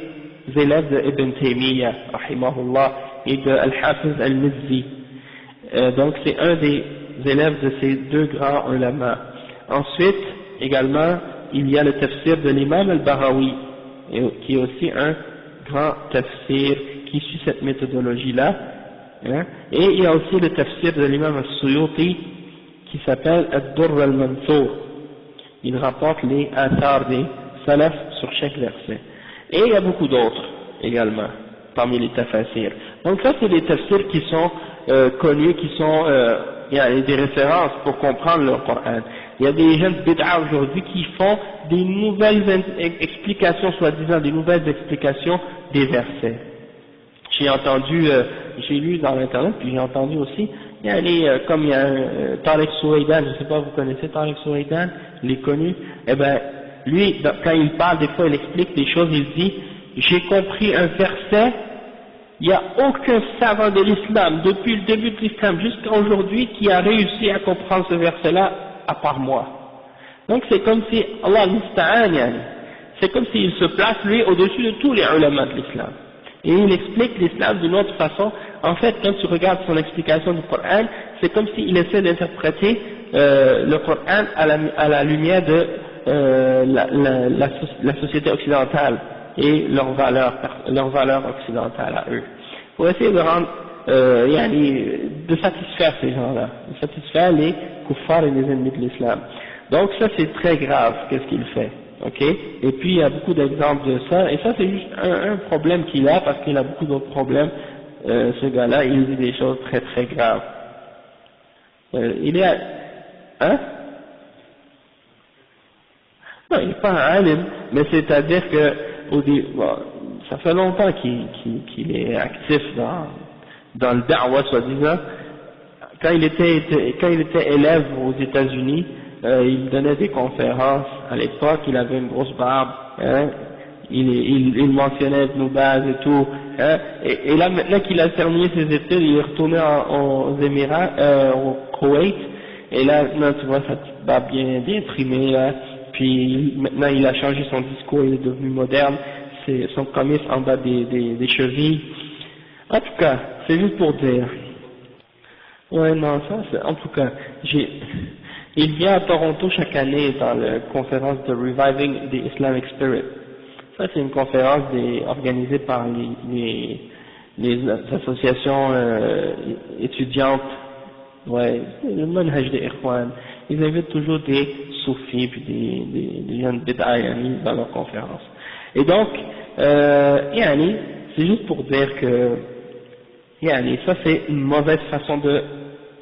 élèves d'Ibn Taymiyyah, rahimahullah, et de Al-Hafiz al-Mizzi, donc c'est un des élèves de ces deux grands ulama. Ensuite, également, il y a le tafsir de l'imam al-Baghawi, qui est aussi un grand tafsir qui suit cette méthodologie-là, hein, et il y a aussi le tafsir de l'imam al-Suyuti, qui s'appelle Ad-Durr al-Mansour. Il rapporte les athars des salaf sur chaque verset. Et il y a beaucoup d'autres également, parmi les tafsirs. Donc ça, c'est des tafsirs qui sont connus, qui sont il y a des références pour comprendre le Coran. Il y a des gens de bid'a aujourd'hui qui font des nouvelles explications, soi-disant des nouvelles explications des versets. J'ai entendu, j'ai lu dans l'internet, puis j'ai entendu aussi, il y a comme il y a Tariq Souaidan, je ne sais pas, vous connaissez Tariq Souaidan, il est connu, eh ben, lui, quand il parle, des fois il explique des choses, il dit, j'ai compris un verset, il n'y a aucun savant de l'islam, depuis le début de l'islam jusqu'à aujourd'hui, qui a réussi à comprendre ce verset-là, à part moi. Donc c'est comme si, Allah al-Musta'an, c'est comme s'il se place lui au-dessus de tous les ulama de l'islam. Et il explique l'islam d'une autre façon. En fait, quand tu regardes son explication du Coran, c'est comme s'il essaie d'interpréter le Coran à la lumière de la société occidentale et leurs valeurs occidentales à eux. Pour essayer de rendre, de satisfaire ces gens-là, de satisfaire les kuffars et les ennemis de l'islam. Donc ça c'est très grave, qu'est-ce qu'il fait. Ok, et puis il y a beaucoup d'exemples de ça, et ça c'est juste un problème qu'il a, parce qu'il a beaucoup d'autres problèmes, ce gars-là, il dit des choses très très graves. Il est, hein? Non, il n'est pas un alim, mais c'est-à-dire que, bon, ça fait longtemps qu'il est actif dans le da'wah, soi-disant. Quand il était élève aux États-Unis, il donnait des conférences à l'époque, il avait une grosse barbe, hein, il mentionnait nos bases et tout, hein, et là maintenant qu'il a terminé ses études, il est retourné aux Émirats, au Koweït, et là maintenant tu vois sa petite barbe bien trimée là, puis maintenant il a changé son discours, il est devenu moderne, c'est son comice en bas des chevilles. En tout cas, c'est juste pour dire. Ouais, non, ça c'est, en tout cas, il vient à Toronto chaque année dans la conférence de Reviving the Islamic Spirit. Ça c'est une conférence organisée par les associations étudiantes, ouais, le manhaj des Ikhwan. Ils invitent toujours des soufis puis des gens de bid'a dans leurs conférences. Et donc, c'est juste pour dire que ça c'est une mauvaise façon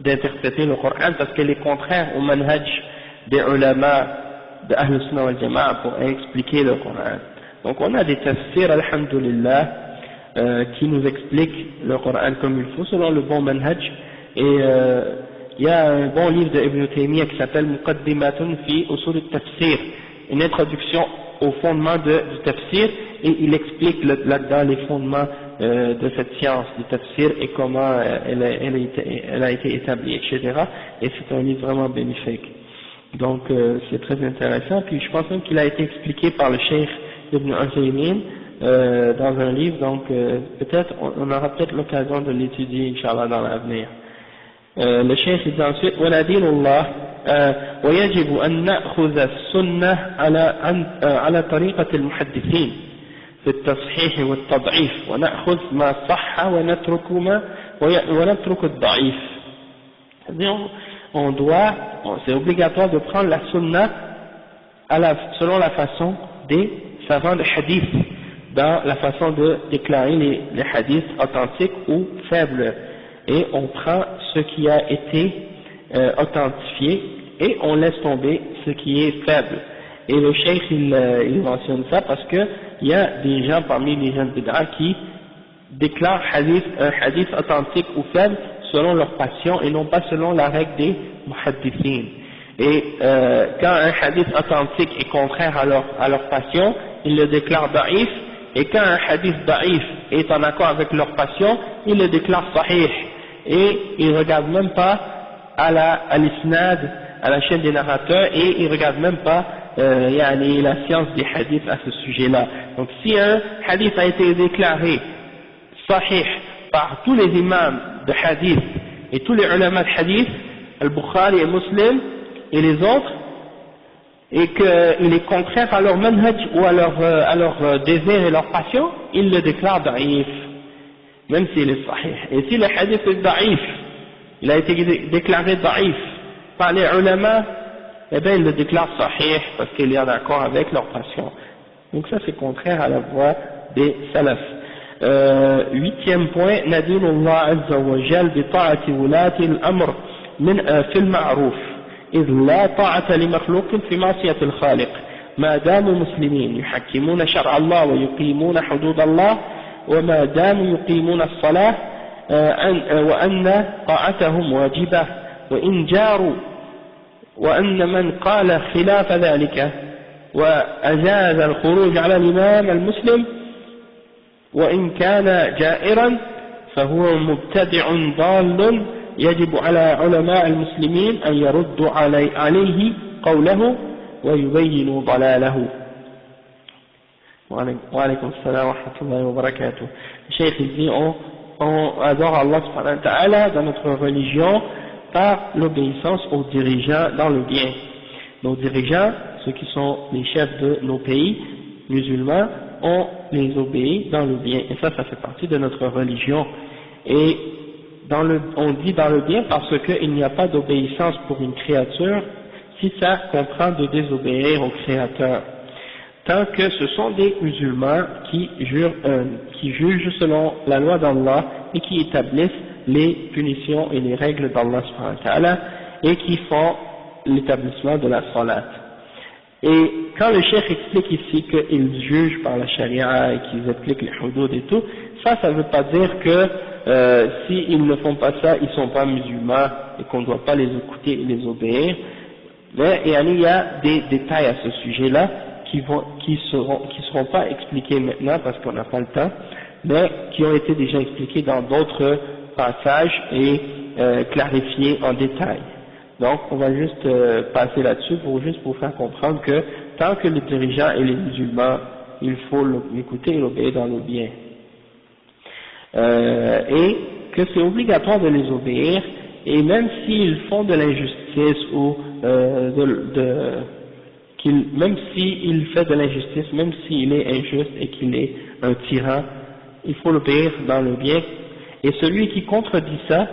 d'interpréter le Coran, parce qu'elle est contraire au manhaj des ulama de Ahl Sunnah wal Jama'a pour expliquer le Coran. Donc on a des tafsirs, alhamdulillah, qui nous expliquent le Coran comme il faut, selon le bon manhaj. Et il y a un bon livre de Ibn Taymiyyah qui s'appelle Muqaddimatun fi usul al-tafsir, une introduction au fondement du tafsir, et il explique là-dedans les fondements de cette science du tafsir et comment elle a été établie, etc. Et c'est un livre vraiment bénéfique. Donc c'est très intéressant. Puis je pense même qu'il a été expliqué par le Cheikh Ibn Uthaymin dans un livre. Donc peut-être on aura peut-être l'occasion de l'étudier, Inch'Allah, dans l'avenir. Le Cheikh dit ensuite وَنَدِينُ اللَّهِ وَيَجِبُ أَن نَأْخُذَ السُّنَّةَ على طريقة المحدثين في التصحيح والتضعيف ونأخذ ما صح ونترك الضعيف. C'est-à-dire, c'est obligatoire de prendre la sunna selon la façon des savants de hadith, dans la façon de déclarer les hadiths authentiques ou faibles, et on prend ce qui a été authentifié et on laisse tomber ce qui est faible. Et le cheikh il mentionne ça parce que il y a des gens parmi les gens de bid'a qui déclarent un hadith authentique ou faible selon leur passion et non pas selon la règle des muhaddithin. Et quand un hadith authentique est contraire à leur passion, ils le déclarent da'if, et quand un hadith da'if est en accord avec leur passion, ils le déclarent sahih, et ils ne regardent même pas à l'isnad, à la chaîne des narrateurs, et ils ne regardent même pas la science des hadiths à ce sujet-là. Donc si un hadith a été déclaré sahih par tous les imams de hadith et tous les ulama de hadith, Al-Bukhari et Muslim et les autres, et qu'il est contraire à leur manhaj ou à leur désir et leur passion, ils le déclarent da'if, même s'il est sahih. Et si le hadith est da'if, il a été déclaré da'if par les ulama, eh bien ils le déclarent sahih parce qu'il est en accord avec leur passion. Donc ça c'est contraire à la voie des salaf. Huitième point, ندين الله عز وجل بطاعة ولاة الأمر في المعروف إذ لا طاعة لمخلوق في معصية الخالق ما داموا مسلمين يحكمون شرع الله ويقيمون حدود الله وما داموا يقيمون الصلاة وأن طاعتهم واجبة وإن جاروا وأن من قال خلاف ذلك وأجاز الخروج على الإمام المسلم وإن كان جائرا فهو مبتدع ضال يجب على علماء المسلمين أن يردوا عليه قوله ويبينوا ضلاله. وعليكم السلام ورحمة الله وبركاته. Le Cheikh dit on adore Allah subhanahu wa ta'ala dans notre religion par l'obéissance aux dirigeants dans le bien. Nos dirigeants, ceux qui sont les chefs de nos pays musulmans, on les obéit dans le bien. Et ça fait partie de notre religion. Et on dit dans le bien parce qu'il n'y a pas d'obéissance pour une créature si ça comprend de désobéir au Créateur. Tant que ce sont des musulmans qui jugent selon la loi d'Allah et qui établissent les punitions et les règles d'Allah subhanahu wa ta'ala et qui font l'établissement de la salat. Et quand le cheikh explique ici qu'ils jugent par la charia et qu'ils appliquent les hudud et tout, ça ne veut pas dire que s'ils ne font pas ça, ils ne sont pas musulmans et qu'on ne doit pas les écouter et les obéir. Mais il y a des détails à ce sujet-là qui seront pas expliqués maintenant parce qu'on n'a pas le temps, mais qui ont été déjà expliqués dans d'autres passages et clarifiés en détail. Donc on va juste passer là-dessus pour faire comprendre que tant que les dirigeants et les musulmans, il faut l'écouter et l'obéir dans le bien. Et que c'est obligatoire de les obéir, et même s'ils font de l'injustice ou même s'il fait de l'injustice, même s'il est injuste et qu'il est un tyran, il faut l'obéir dans le bien. Et celui qui contredit ça,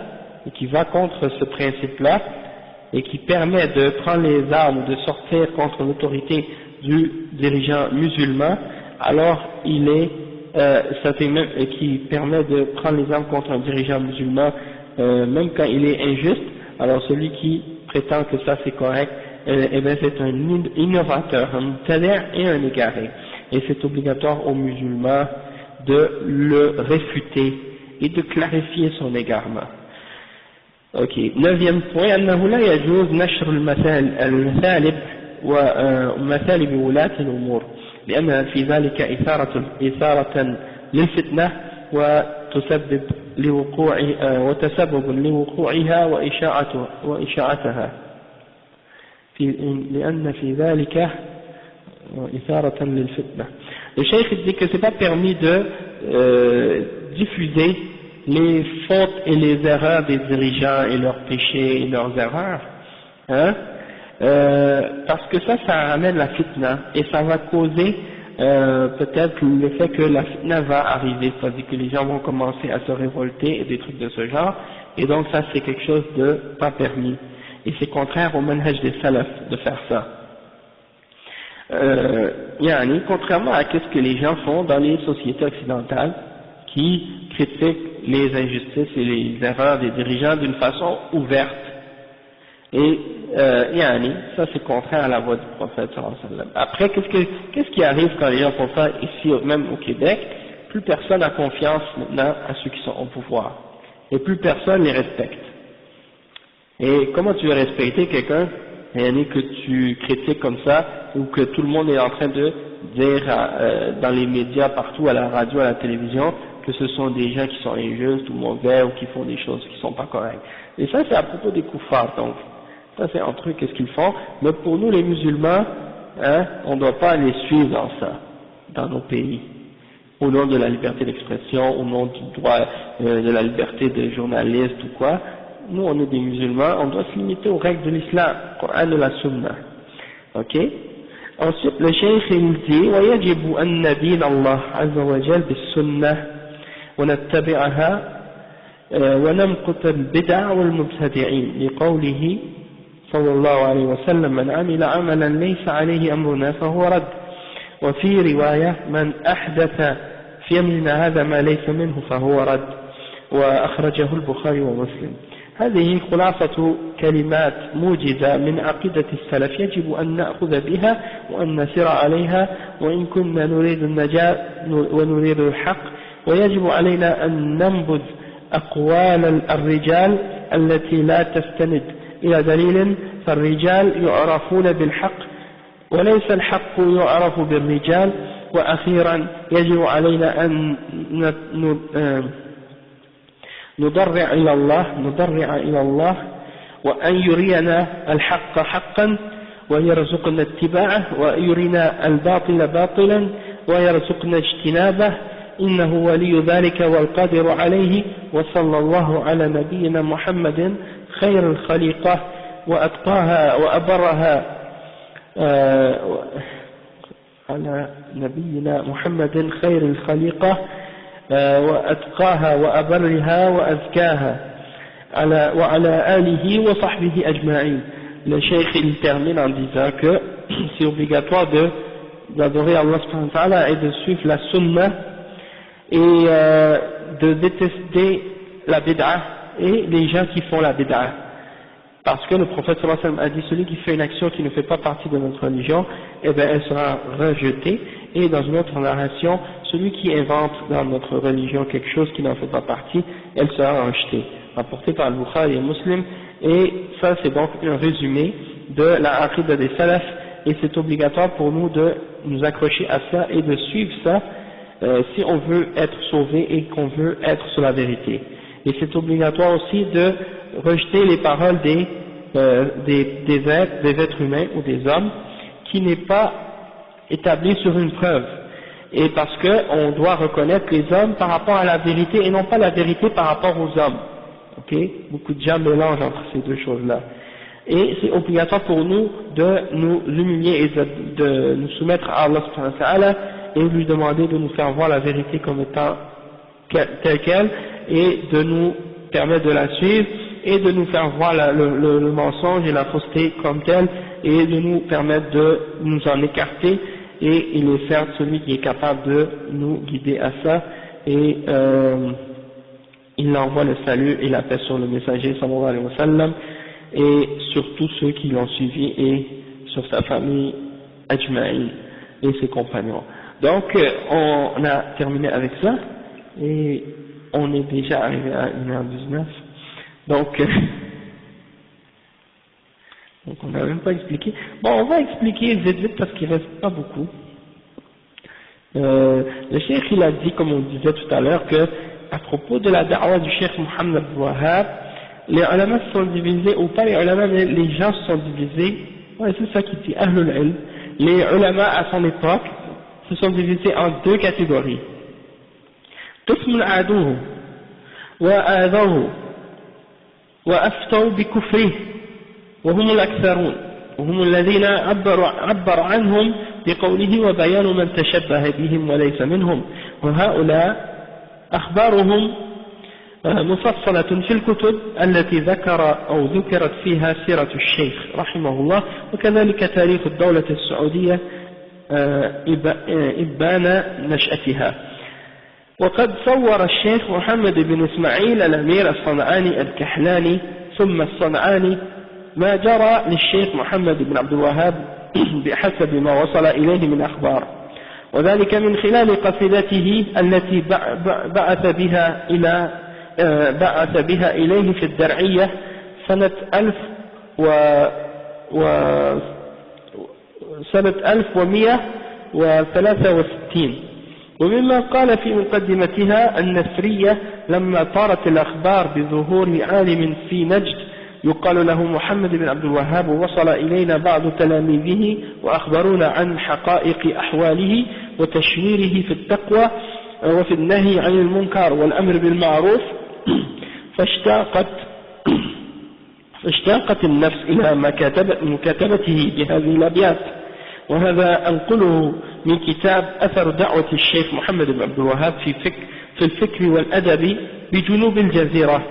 et qui va contre ce principe-là, et qui permet de prendre les armes, de sortir contre l'autorité du dirigeant musulman, alors il est, qui permet de prendre les armes contre un dirigeant musulman, même quand il est injuste, alors celui qui prétend que ça c'est correct, eh bien c'est un innovateur, un mubtadi' et un égaré. Et c'est obligatoire aux musulmans de le réfuter et de clarifier son égarement. Ok. Neuvième point, أنه لا يجوز نشر المثالب ومثالب ولاة الأمور لأن في ذلك إثارة للفتنة وتسبب لوقوعها وإشاعتها لأن في ذلك إثارة للفتنة. Le cheikh dit que c'est pas permis de diffuser les fautes et les erreurs des dirigeants et leurs péchés et leurs erreurs, hein, parce que ça amène la fitna et ça va causer peut-être le fait que la fitna va arriver, c'est-à-dire que les gens vont commencer à se révolter et des trucs de ce genre, et donc ça c'est quelque chose de pas permis, et c'est contraire au manhaj des salaf de faire ça. Contrairement à ce que les gens font dans les sociétés occidentales qui critiquent les injustices et les erreurs des dirigeants d'une façon ouverte. Et ça c'est contraire à la voie du prophète sallallahu alayhi wa sallam. Après, qu'est-ce qui arrive quand les gens font ça ici, même au Québec? Plus personne n'a confiance maintenant à ceux qui sont au pouvoir. Et plus personne les respecte. Et comment tu veux respecter quelqu'un que tu critiques comme ça, ou que tout le monde est en train de dire dans les médias, partout, à la radio, à la télévision, que ce sont des gens qui sont injustes ou mauvais ou qui font des choses qui ne sont pas correctes. Et ça c'est à propos des koufars, donc ça c'est un truc, qu'est-ce qu'ils font, mais pour nous les musulmans, on ne doit pas les suivre dans ça, dans nos pays, au nom de la liberté d'expression, au nom du droit de la liberté des journalistes ou quoi. Nous on est des musulmans, on doit se limiter aux règles de l'islam, Coran et la Sunna. Ok? Ensuite le cheikh il dit ويجب أن ندين الله عز وجل بالسنة ونتبعها ونمقت البدع والمبتدعين لقوله صلى الله عليه وسلم: من عمل عملا ليس عليه أمرنا فهو رد. وفي رواية: من أحدث في أمرنا هذا ما ليس منه فهو رد. وأخرجه البخاري ومسلم. هذه خلاصة كلمات موجزة من عقيدة السلف يجب أن نأخذ بها وأن نسير عليها وإن كنا نريد النجاة ونريد الحق. ويجب علينا أن ننبذ أقوال الرجال التي لا تستند إلى دليل، فالرجال يعرفون بالحق وليس الحق يعرف بالرجال. وأخيرا يجب علينا أن نضرع إلى الله وأن يرينا الحق حقا ويرزقنا اتباعه، ويرينا الباطل باطلا ويرزقنا اجتنابه، إنه ولي ذلك والقادر عليه. وصلى الله على نبينا محمد خير الخليقة وأتقاها وأبرها على نبينا محمد خير الخليقة وأتقاها وأبرها وأزكاها وعلى آله وصحبه أجمعين. Le cheikh il termine en disant que c'est obligatoire d'adorer Allah subhanahu wa ta'ala et de suivre la sunna et de détester la bid'a et les gens qui font la bid'a. Parce que le prophète sallallahu alayhi wa sallam a dit: celui qui fait une action qui ne fait pas partie de notre religion, eh bien elle sera rejetée. Et dans une autre narration, celui qui invente dans notre religion quelque chose qui n'en fait pas partie, elle sera rejetée. Rapporté par Al-Bukhari et Muslim. Et ça c'est donc un résumé de la aqida des salafs, et c'est obligatoire pour nous de nous accrocher à ça et de suivre ça si on veut être sauvé et qu'on veut être sur la vérité. Et c'est obligatoire aussi de rejeter les paroles des êtres humains ou des hommes qui n'est pas établi sur une preuve. Et parce qu'on doit reconnaître les hommes par rapport à la vérité et non pas la vérité par rapport aux hommes. Okay? Beaucoup de gens mélangent entre ces deux choses-là. Et c'est obligatoire pour nous de nous humilier et de nous soumettre à Allah subhanahu wa ta'ala et lui demander de nous faire voir la vérité comme étant telle qu'elle et de nous permettre de la suivre et de nous faire voir le mensonge et la fausseté comme telle et de nous permettre de nous en écarter, et il est certes celui qui est capable de nous guider à ça, et il envoie le salut et la paix sur le messager sallallahu alayhi wa sallam et sur tous ceux qui l'ont suivi et sur sa famille ajma'in et ses compagnons. Donc on a terminé avec ça et on est déjà arrivé à 1h19. Donc on n'a même pas expliqué. Bon, on va expliquer vite parce qu'il ne reste pas beaucoup. Le cheikh il a dit, comme on disait tout à l'heure, que à propos de la da'wa du cheikh Mohammed Abdul Wahhab, les ulama se sont divisés, ou pas les ulama, mais les gens se sont divisés. Ouais, c'est ça qui dit Ahlul Ilm. Les ulama à son époque se sont divisés en deux catégories. قسم عادوه وآذوه وأفتوا بكفره وهم الأكثرون وهم الذين عبر عنهم بقوله وبيان من تشبه بهم وليس منهم، وهؤلاء أخبارهم مفصلة في الكتب التي ذكرت فيها سيرة الشيخ رحمه الله، وكذلك تاريخ الدولة السعودية إبان نشأتها. وقد صور الشيخ محمد بن إسماعيل الأمير الصنعاني الكحلاني ثم الصنعاني ما جرى للشيخ محمد بن عبد الوهاب بحسب ما وصل إليه من أخبار، وذلك من خلال قصيدته التي بعث بها إليه في الدرعية سنة 1163. ومما قال في مقدمتها النثرية لما طارت الأخبار بظهور عالم في نجد يقال له محمد بن عبد الوهاب، وصل إلينا بعض تلاميذه وأخبرونا عن حقائق أحواله وتشويره في التقوى وفي النهي عن المنكر والأمر بالمعروف، فاشتاقت النفس إلى مكاتبته بهذه الأبيات. وهذا أنقله من كتاب أثر دعوة الشيخ محمد بن عبد الوهاب في الفكر والأدب بجنوب الجزيرة،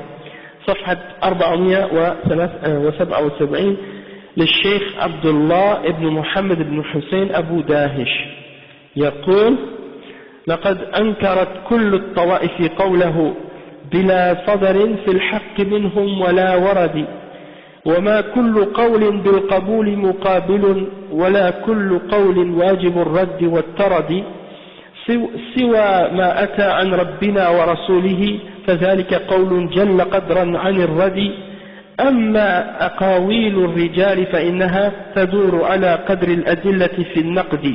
صفحة 477 للشيخ عبد الله بن محمد بن حسين أبو داهش يقول لقد أنكرت كل الطوائف قوله بلا صدر في الحق منهم ولا ورد وما كل قول بالقبول مقابل ولا كل قول واجب الرد والترد سوى ما أتى عن ربنا ورسوله فذلك قول جل قدرا عن الرد أما أقاويل الرجال فإنها تدور على قدر الأدلة في النقد.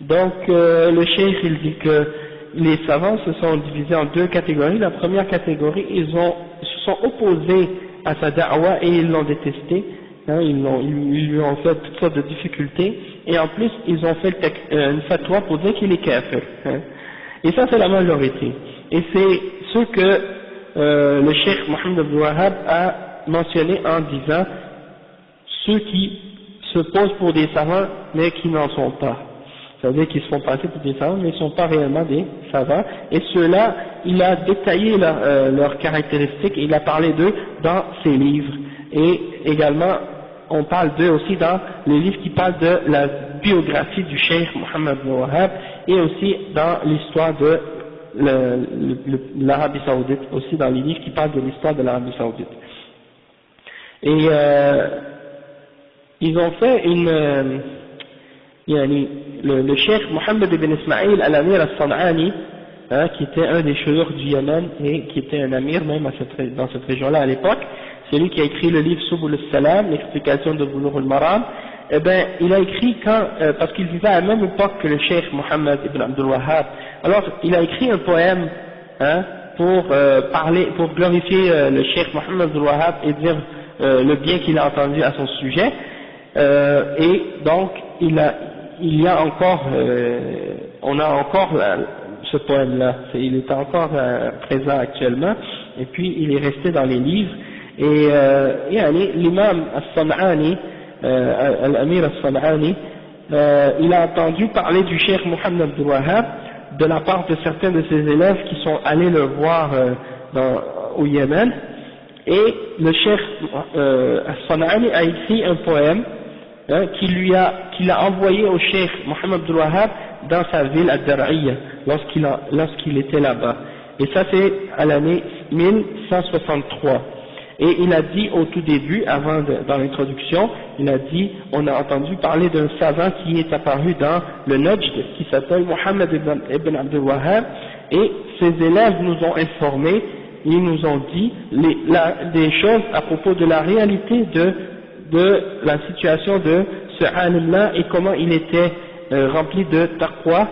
Donc le cheikh il dit que les savants se sont divisés en deux catégories. La première catégorie, ils se sont opposés à sa da'wa et ils l'ont détesté, hein, ils lui ont fait toutes sortes de difficultés et en plus ils ont fait une fatwa pour dire qu'il est kafir, hein. Et ça c'est la majorité et c'est ce que le cheikh Mohammed Abdul Wahhab a mentionné en disant ceux qui se posent pour des savants mais qui n'en sont pas. Ça veut dire qu'ils se font passer pour des savants, mais ils ne sont pas réellement des savants. Et ceux-là, il a détaillé leurs caractéristiques, et il a parlé d'eux dans ses livres. Et également, on parle d'eux aussi dans les livres qui parlent de la biographie du cheikh Mohammed Abdul Wahhab, et aussi dans l'histoire de l'Arabie Saoudite, aussi dans les livres qui parlent de l'histoire de l'Arabie Saoudite. Et ils ont fait le cheikh Mohammed ibn Ismaïl al-Amir al-San'ani, hein, qui était un des chouyours du Yémen et qui était un amir même dans cette région-là à l'époque, c'est lui qui a écrit le livre Subul al-Salam, l'explication de Bulugh al-Maram. Eh ben, il a écrit parce qu'il vivait à la même époque que le cheikh Mohammed ibn Abdul Wahhab. Alors, il a écrit un poème, hein, pour glorifier le cheikh Mohammed Abdul Wahhab et dire le bien qu'il a entendu à son sujet. Et donc, on a encore ce poème-là, il est encore présent actuellement, et puis il est resté dans les livres, et l'imam al-San'ani, al-Amir al-San'ani, il a entendu parler du cheikh Mohammed Abdul Wahhab de la part de certains de ses élèves qui sont allés le voir au Yémen, et le cheikh al-San'ani a écrit un poème, hein, qu'il a envoyé au cheikh Mohammed Abdul Wahhab dans sa ville Ad-Dar'iyya lorsqu'il était là-bas. Et ça c'est à l'année 1163. Et il a dit au tout début, dans l'introduction, il a dit, on a entendu parler d'un savant qui est apparu dans le Najd, qui s'appelle Mohammed ibn Abdul Wahhab, et ses élèves nous ont informés, ils nous ont dit des choses à propos de la réalité de la situation de ce alim-là et comment il était rempli de taqwa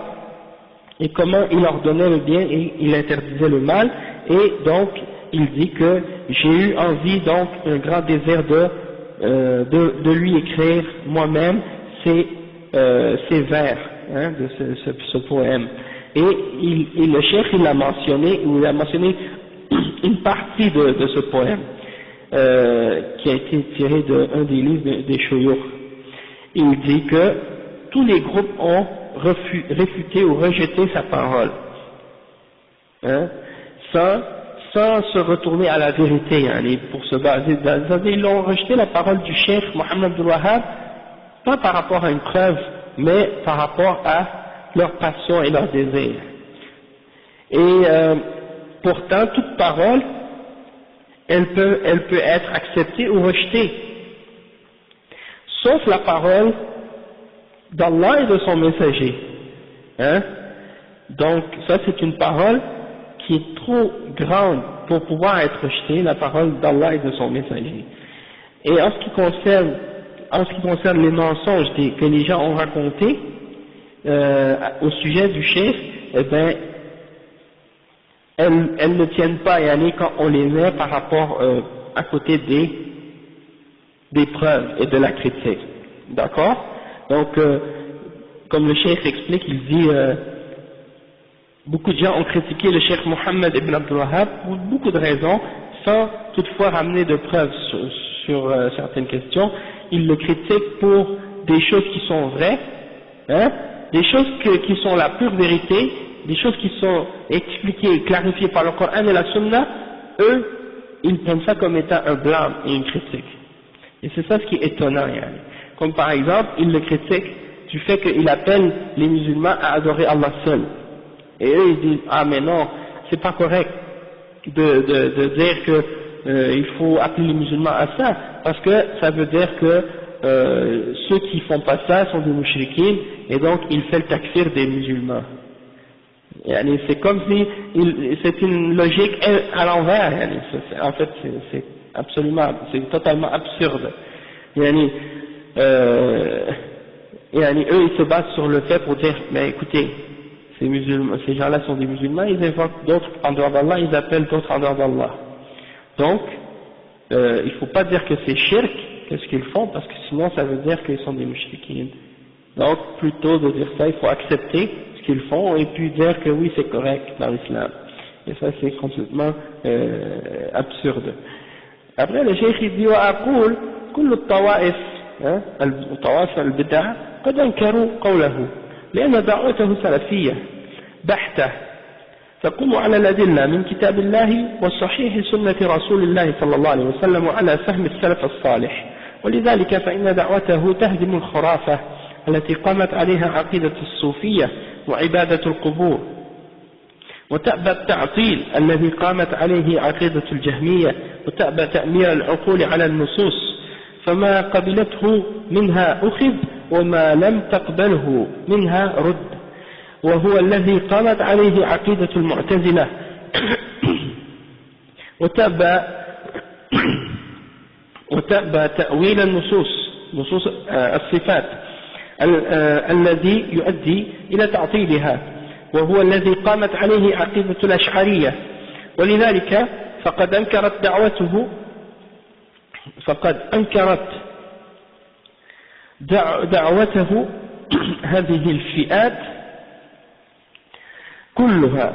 et comment il ordonnait le bien et il interdisait le mal. Et donc il dit que j'ai eu envie, donc un grand désir de lui écrire moi-même ces vers, hein, de ce poème. Et le cheikh il a mentionné une partie de ce poème qui a été tiré d'un des livres des chouyours. Il dit que tous les groupes ont réfuté ou rejeté sa parole, hein, sans se retourner à la vérité, hein, pour se baser. Ils ont rejeté la parole du cheikh Mohammed Abdul Wahhab, pas par rapport à une preuve, mais par rapport à leur passion et leur désir. Et pourtant, toute parole, elle peut être acceptée ou rejetée, sauf la parole d'Allah et de son messager, hein. Donc ça c'est une parole qui est trop grande pour pouvoir être rejetée, la parole d'Allah et de son messager. Et en ce qui concerne les mensonges que les gens ont racontés au sujet du cheikh, eh ben elles ne tiennent pas, et quand on les met par rapport à côté des preuves et de la critique. D'accord? Donc, comme le cheikh explique, il dit beaucoup de gens ont critiqué le cheikh Mohammed ibn Abdul Wahhab pour beaucoup de raisons, sans toutefois ramener de preuves sur certaines questions. Ils le critiquent pour des choses qui sont vraies, hein, des choses qui sont la pure vérité, des choses qui sont expliquées et clarifiées par le Coran et la Sunna. Eux, ils prennent ça comme étant un blâme et une critique. Et c'est ça ce qui est étonnant, yani. Comme par exemple, il le critique du fait qu'il appelle les musulmans à adorer Allah seul. Et eux ils disent, ah mais non, c'est pas correct de dire que il faut appeler les musulmans à ça, parce que ça veut dire que ceux qui font pas ça sont des mouchriquins, et donc il fait le takfir des musulmans. Yani, c'est comme si c'est une logique à l'envers, yani. En fait c'est absolument, c'est totalement absurde. Yani, yani, eux ils se basent sur le fait pour dire, mais écoutez, ces gens-là sont des musulmans, ils invoquent d'autres en dehors d'Allah, ils appellent d'autres en dehors d'Allah. Donc, il ne faut pas dire que c'est shirk, qu'est-ce qu'ils font, parce que sinon ça veut dire qu'ils sont des mouchriquins. Donc, plutôt de dire ça, il faut accepter ce qu'ils font et puis dire que oui, c'est correct dans l'islam. Et ça, c'est complètement absurde. Après, le cheikh il dit وأقول كل الطوائف الطوائف البدع قد أنكروا قوله لأن دعوته سلفية بحتة تقوم على الأدلة من كتاب الله وصحيح سنة رسول الله صلى الله عليه وسلم وعلى فهم السلف الصالح، ولذلك فإن دعوته تهدم الخرافة التي قامت عليها عقيدة الصوفية وعبادة القبور، وتأبى التعطيل الذي قامت عليه عقيدة الجهمية، وتأبى تأمير العقول على النصوص، فما قبلته منها أخذ وما لم تقبله منها رد، وهو الذي قامت عليه عقيدة المعتزلة. وتأبى تأويل نصوص الصفات الذي يؤدي إلى تعطيلها، وهو الذي قامت عليه عقيدة الأشعرية، ولذلك فقد أنكرت دعوته هذه الفئات كلها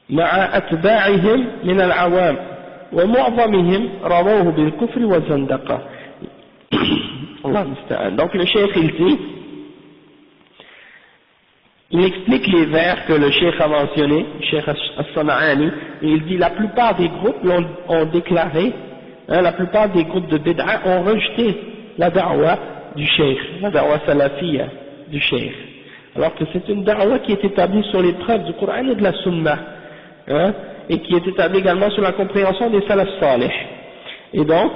مع أتباعهم من العوام، ومعظمهم رووه بالكفر والزندقة. Donc le cheikh il dit, il explique les vers que le cheikh a mentionnés, le cheikh As-San'ani, et il dit la plupart des groupes ont déclaré, la plupart des groupes de bid'a ont rejeté la da'wa du cheikh, la da'wa salafiyya du cheikh, alors que c'est une da'wa qui est établie sur les preuves du Coran et de la Sunna, et qui est établie également sur la compréhension des salaf salih. Et donc,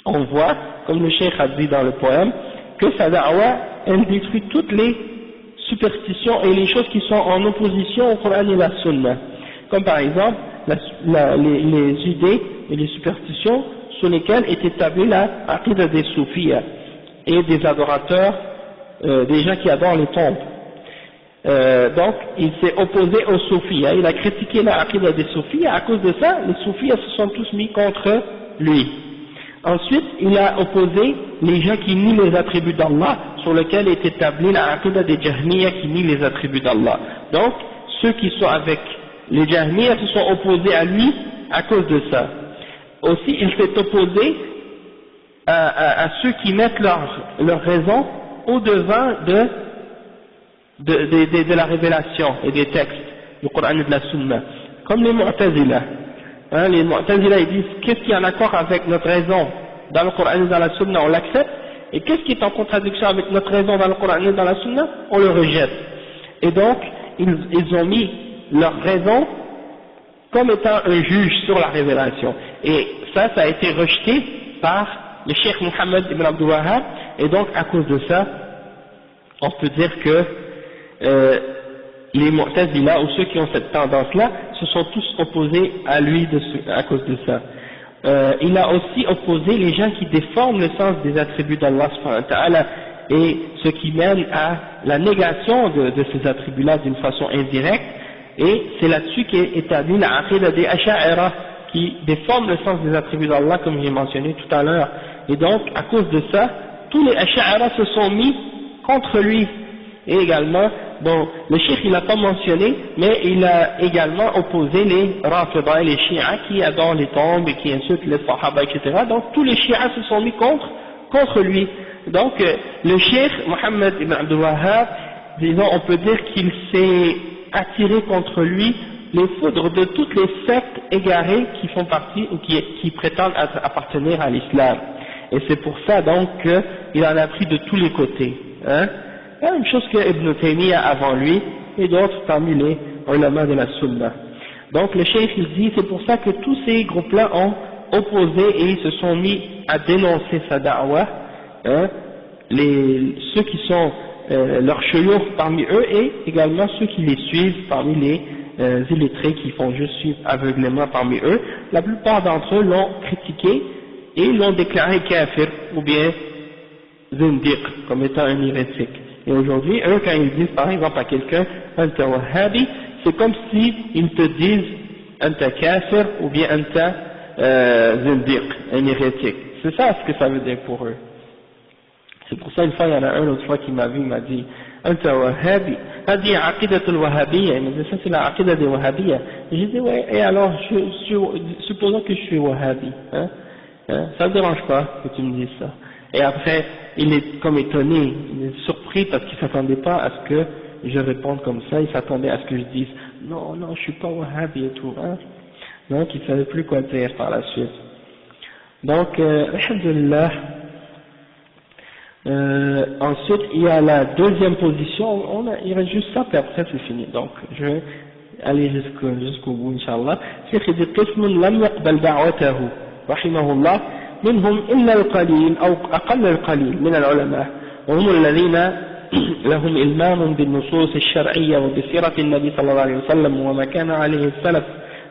on voit, comme le cheikh a dit dans le poème, que sa da'wa, elle détruit toutes les superstitions et les choses qui sont en opposition au Coran et la Sunna, comme par exemple les idées et les superstitions sur lesquelles est établie la aqida des soufis et des adorateurs, des gens qui adorent les tombes. Donc il s'est opposé aux soufis, il a critiqué la aqida des soufis, à cause de ça les soufis se sont tous mis contre lui. Ensuite, il a opposé les gens qui nient les attributs d'Allah, sur lesquels est établie la aqida des Jahmiyyah qui nient les attributs d'Allah. Donc, ceux qui sont avec les Jahmiyyah se sont opposés à lui à cause de ça. Aussi, il s'est opposé à ceux qui mettent leur raison au-devant de la révélation et des textes du Coran et de la Sunna, comme les Mu'tazila. Les Mu'tazila ils disent qu'est-ce qui est en accord avec notre raison dans le Coran et dans la Sunna, on l'accepte, et qu'est-ce qui est en contradiction avec notre raison dans le Coran et dans la Sunna, on le rejette. Et donc ils ont mis leur raison comme étant un juge sur la révélation, et ça a été rejeté par le Cheikh Mohammed ibn Abdul Wahhab, et donc à cause de ça on peut dire que les Mu'tazila ou ceux qui ont cette tendance-là se sont tous opposés à lui à cause de ça. Il a aussi opposé les gens qui déforment le sens des attributs d'Allah subhanahu wa ta'ala et ce qui mène à la négation de ces attributs-là d'une façon indirecte, et c'est là-dessus qu'est établie la aqida des Asha'ira qui déforment le sens des attributs d'Allah comme j'ai mentionné tout à l'heure. Et donc à cause de ça, tous les Asha'ira se sont mis contre lui. Et également, bon, le cheikh il n'a pas mentionné, mais il a également opposé les Rafida et les Shia qui adorent les tombes et qui insultent les Sahaba, etc. Donc tous les Shia se sont mis contre lui. Donc le cheikh Mohammed ibn Abdul Wahhab, disons, on peut dire qu'il s'est attiré contre lui les foudres de toutes les sectes égarées qui font partie ou qui prétendent appartenir à l'islam. Et c'est pour ça donc qu'il en a pris de tous les côtés. Hein. La même chose que Ibn Taymiyyah avant lui et d'autres parmi les ulama de la Sunna. Donc le cheikh il dit, c'est pour ça que tous ces groupes-là ont opposé et ils se sont mis à dénoncer sa da'wah, hein, ceux qui sont leurs chouyours parmi eux et également ceux qui les suivent parmi les illettrés qui font juste suivre aveuglément parmi eux. La plupart d'entre eux l'ont critiqué et l'ont déclaré kafir ou bien zindiq comme étant un hérétique. Et aujourd'hui, eux quand ils disent par exemple à quelqu'un anta wahhabi, c'est comme si ils te disent anta kafir ou bien anta zindiq, un hérétique. C'est ça ce que ça veut dire pour eux. C'est pour ça une fois il y en a un autre fois qui m'a vu, il m'a dit anta wahhabi, hadi aqidatul wahhabiyya, il m'a dit ça c'est la aqida des wahhabiyya. J'ai dit ouais, et alors supposons que je suis wahhabi, hein, ça ne dérange pas que tu me dises ça. Et après il est comme étonné, il est surpris parce qu'il ne s'attendait pas à ce que je réponde comme ça, il s'attendait à ce que je dise non, je suis pas wahhabi et tout, hein. Donc il ne savait plus quoi dire par la suite. Donc, alhamdulillah, ensuite il y a la deuxième position, il reste juste ça, puis après c'est fini. Donc je vais aller jusqu'au bout, Inch'Allah. Cheikh dit قسم لم يقبل دعوته رحمه الله منهم إلا القليل أو أقل القليل من العلماء وهم الذين لهم إلمام بالنصوص الشرعية وبسيرة النبي صلى الله عليه وسلم وما كان عليه السلف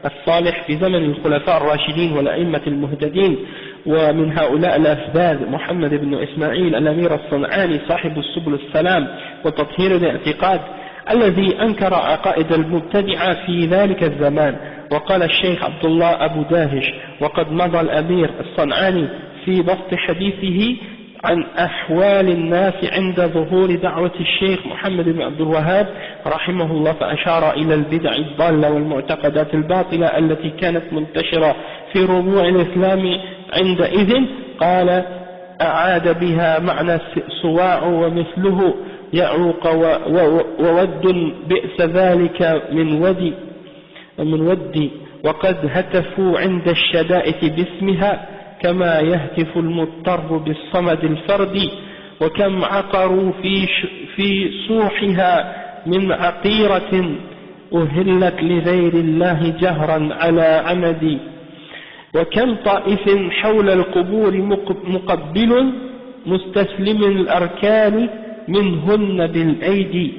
الصالح في زمن الخلفاء الراشدين والأئمة المهتدين. ومن هؤلاء الأفذاذ محمد بن إسماعيل الأمير الصنعاني صاحب السبل السلام وتطهير الاعتقاد الذي أنكر عقائد المبتدعة في ذلك الزمان. وقال الشيخ عبد الله أبو داهش وقد مضى الأمير الصنعاني في بسط حديثه عن أحوال الناس عند ظهور دعوة الشيخ محمد بن عبد الوهاب رحمه الله، فأشار إلى البدع الضالة والمعتقدات الباطلة التي كانت منتشرة في ربوع الإسلام عندئذ. قال أعاد بها معنى سواع ومثله يعوق وود بئس ذلك من ودي وقد هتفوا عند الشدائد باسمها كما يهتف المضطر بالصمد الفردي، وكم عقروا في صوحها من عقيرة أهلت لغير الله جهرا على عمد، وكم طائف حول القبور مقبل مستسلم الأركان منهن بالأيدي،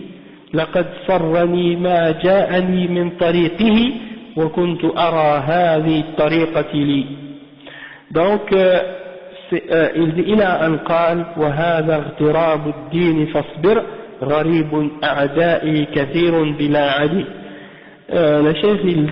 لقد سرني ما جاءني من طريقه وكنت أرى هذه الطريقة لي. Donc il dit إلى أن قال وهذا اغتراب الدين فاصبر غريب أعدائي كثير بلا عدي. Le chef il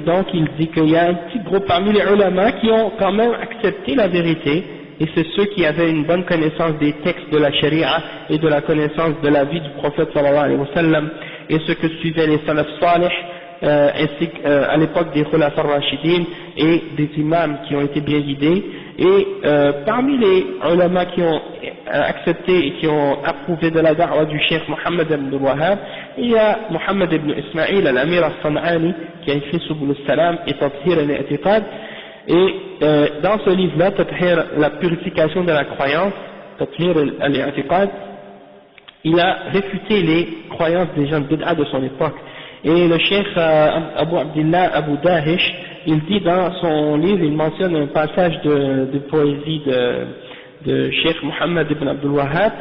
dit qu'il y a un petit groupe parmi les ulama qui ont quand même accepté la vérité, et c'est ceux qui avaient une bonne connaissance des textes de la charia et de la connaissance de la vie du prophète sallallahu alayhi wa sallam, et ceux que suivaient les salaf salih ainsi qu'à l'époque des khulafa rashidin et des imams qui ont été bien guidés. Et parmi les ulama qui ont accepté et qui ont approuvé de la da'wa du cheikh Mohammed ibn Wahhab, il y a Mohammed ibn Ismail al-Amir al-San'ani qui a écrit Subul al-Salam et Tathhir al-I'tiqad. Et dans ce livre-là, Tathhir, la purification de la croyance, Tathhir al-I'tiqad, il a réfuté les croyances des gens de bid'a de son époque. Et le cheikh Abu Abdillah Abu Dahish, il dit dans son livre, il mentionne un passage de poésie de cheikh Mohammed ibn Abdul Wahhab,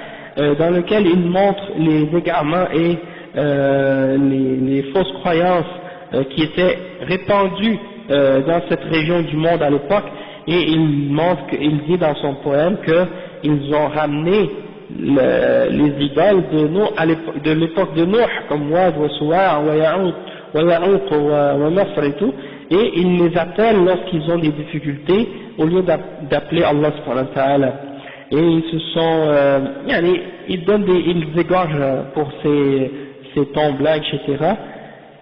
dans lequel il montre les égarements et les fausses croyances qui étaient répandues dans cette région du monde à l'époque, et il dit dans son poème qu'ils ont ramené les idoles de l'époque de Nuh, comme Wad, wa Suwa', wa Ya'uq, wa Nasr et tout, et ils les appellent lorsqu'ils ont des difficultés au lieu d'appeler Allah subhanahu wa ta'ala. Et ils se sont, ils égorgent pour ces tombes-là, etc.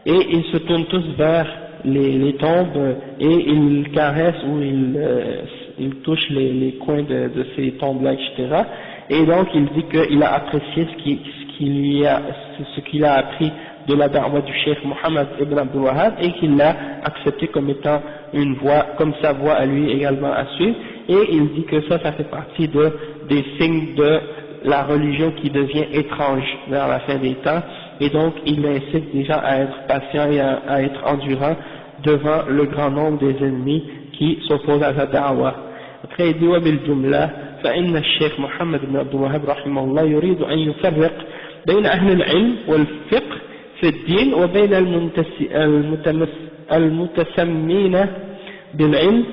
Et ils se tournent tous vers les tombes et ils caressent ou ils touchent les coins de ces tombes-là, etc. Et donc il dit qu'il a apprécié ce qu'il a appris de la da'wa du Cheikh Mohammed ibn Abdul Wahhab et qu'il l'a accepté comme étant une voie, comme sa voie à lui également à suivre, et il dit que ça fait partie des signes de la religion qui devient étrange vers la fin des temps, et donc il incite déjà à être patient et à être endurant devant le grand nombre des ennemis qui s'opposent à sa da'wa. Après il dit وبالجملة فإن الشيخ محمد بن عبد الوهاب رحمه الله يريد أن يفرق بين أهل العلم والفقه في الدين وبين المتسمين بالعلم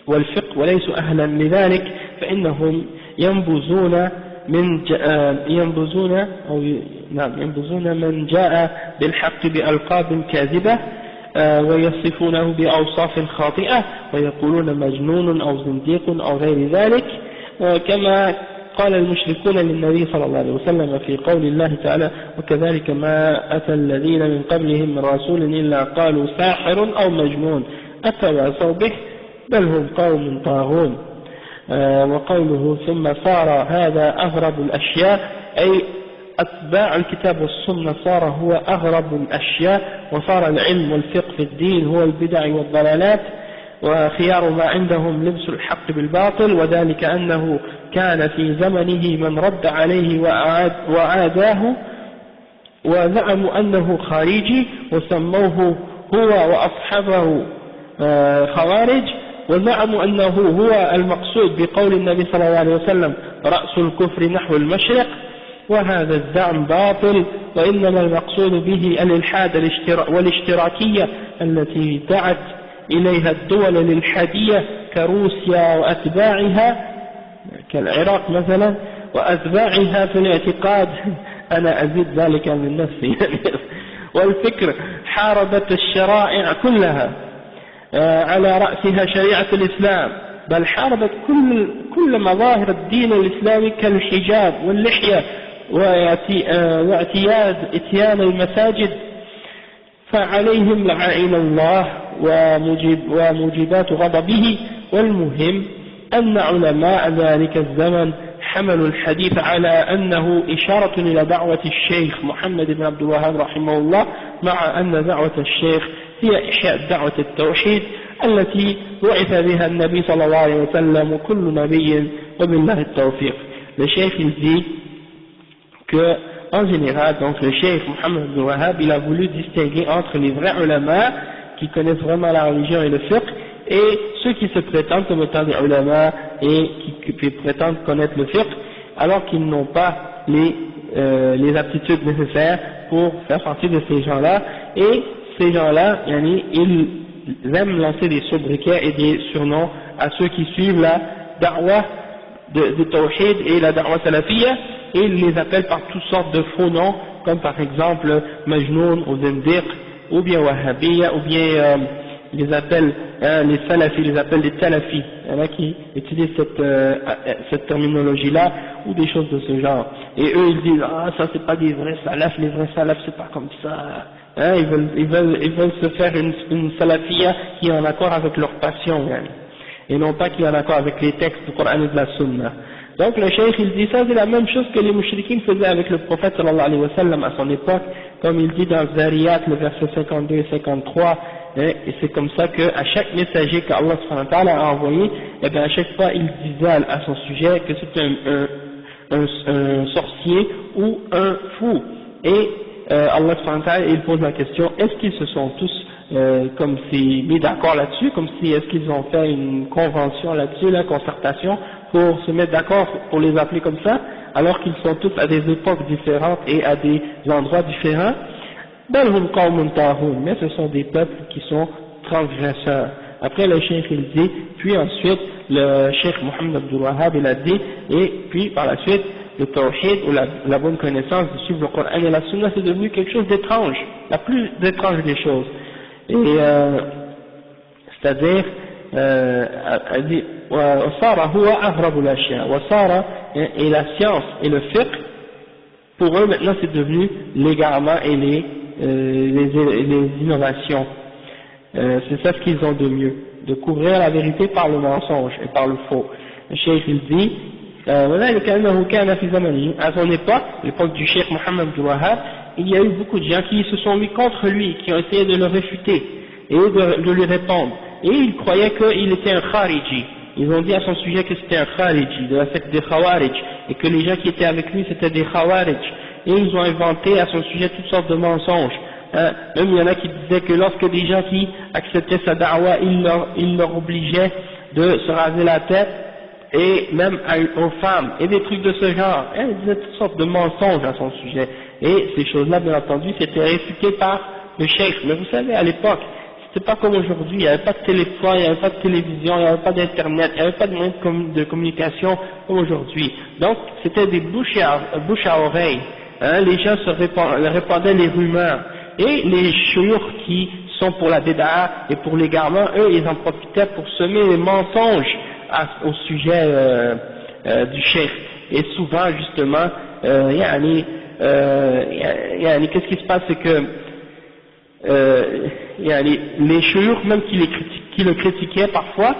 والفقه وليسوا أهلا لذلك فإنهم ينبذون من جاء بالحق بألقاب كاذبة ويصفونه بأوصاف خاطئة ويقولون مجنون أو زنديق أو غير ذلك، كما قال المشركون للنبي صلى الله عليه وسلم في قول الله تعالى وكذلك ما أتى الذين من قبلهم من رسول إلا قالوا ساحر أو مجنون أتواصوا به بل هم قوم طاغون. وقوله ثم صار هذا أغرب الأشياء أي أتباع الكتاب والسنة صار هو أغرب الأشياء، وصار العلم والفقه في الدين هو البدع والضلالات، وخيار ما عندهم لبس الحق بالباطل، وذلك أنه كان في زمنه من رد عليه وعاداه وزعموا أنه خارجي وسموه هو وأصحابه خوارج، وزعموا أنه هو المقصود بقول النبي صلى الله عليه وسلم رأس الكفر نحو المشرق، وهذا الزعم باطل، وإنما المقصود به الإلحاد والاشتراكية التي دعت إليها الدول الإلحادية كروسيا وأتباعها كالعراق مثلا وأتباعها في الاعتقاد، أنا أزيد ذلك من نفسي والفكر حاربت الشرائع كلها على رأسها شريعة الإسلام، بل حاربت كل مظاهر الدين الإسلامي كالحجاب واللحية واعتياد إتيان المساجد، فعليهم لعائن الله وموجبات غضبه. والمهم أن علماء ذلك الزمن حملوا الحديث على أنه إشارة إلى دعوة الشيخ محمد بن عبد الوهاب رحمه الله، مع أن دعوة الشيخ هي إحياء دعوة التوحيد التي بعث بها النبي صلى الله عليه وسلم وكل نبي وبالله التوفيق. Le cheikh il dit que en général donc le cheikh Mohammed ibn Wahhab il a voulu distinguer entre les vrais ulama qui connaissent vraiment la religion et le fiqh et ceux qui se prétendent comme étant des ulama et qui prétendent connaître le fiqh alors qu'ils n'ont pas les aptitudes nécessaires pour faire partie de ces gens-là, et ces gens-là ils aiment lancer des sobriquets et des surnoms à ceux qui suivent la da'wa de tawhid et la da'wa salafiyya, et ils les appellent par toutes sortes de faux noms comme par exemple Majnoun ou Zindiq ou bien Wahhabiyya, ou bien les appellent les salafis, les appellent des talafis. Il y en a qui utilisent cette terminologie-là ou des choses de ce genre. Et eux ils disent ah ça c'est pas des vrais salafs, les vrais salafs c'est pas comme ça. Hein, ils veulent se faire une salafiyya qui est en accord avec leur passion, et non pas qui est en accord avec les textes du Coran et de la Sunna. Donc le cheikh il dit ça c'est la même chose que les mouchriquins faisaient avec le prophète sallallahu alayhi wa sallam à son époque, comme il dit dans Zariyat le verset 52 et 53, et c'est comme ça qu'à chaque messager qu'Allah subhanahu wa ta'ala a envoyé, et bien à chaque fois il disait à son sujet que c'est un sorcier ou un fou, et Allah subhanahu wa ta'ala il pose la question est-ce qu'ils se sont tous comme si mis d'accord là-dessus, comme si est-ce qu'ils ont fait une convention là-dessus, la concertation pour se mettre d'accord pour les appeler comme ça, alors qu'ils sont tous à des époques différentes et à des endroits différents. Mais ce sont des peuples qui sont transgresseurs. Après le cheikh il dit, puis ensuite le cheikh Mohammed Abdul Wahhab il a dit, et puis par la suite le tawhid ou la bonne connaissance de suivre le Coran et la Sunna c'est devenu quelque chose d'étrange, la plus étrange des choses. Et c'est-à-dire elle dit وصار هو أغرب الأشياء وصار et la science et le fiqh pour eux maintenant c'est devenu l'égarement et les innovations. C'est ça ce qu'ils ont de mieux, de couvrir la vérité par le mensonge et par le faux. Le cheikh il dit وذلك أنه كان في زمنه, à son époque, l'époque du cheikh Mohammed Abdul Wahhab, il y a eu beaucoup de gens qui se sont mis contre lui, qui ont essayé de le réfuter et de lui répondre. Et ils croyaient qu'il était un Khariji. Ils ont dit à son sujet que c'était un Khariji, de la secte des Khawarij, et que les gens qui étaient avec lui c'était des Khawarij. Et ils ont inventé à son sujet toutes sortes de mensonges. Même il y en a qui disaient que lorsque des gens qui acceptaient sa da'wa, il leur obligeait de se raser la tête, et même aux femmes, et des trucs de ce genre. Et ils disaient toutes sortes de mensonges à son sujet. Et ces choses-là, bien entendu, c'était réfuté par le cheikh. Mais vous savez, à l'époque, c'était pas comme aujourd'hui, il n'y avait pas de téléphone, il n'y avait pas de télévision, il n'y avait pas d'internet, il n'y avait pas de moyens de communication comme aujourd'hui. Donc, c'était des bouche à oreille. Les gens répandaient les rumeurs. Et les chouyours qui sont pour la bid'a et pour l'égarement, eux, ils en profitaient pour semer les mensonges au sujet du cheikh. Et souvent, justement, qu'est-ce qui se passe, c'est que les chouyours, même qui le critiquaient parfois,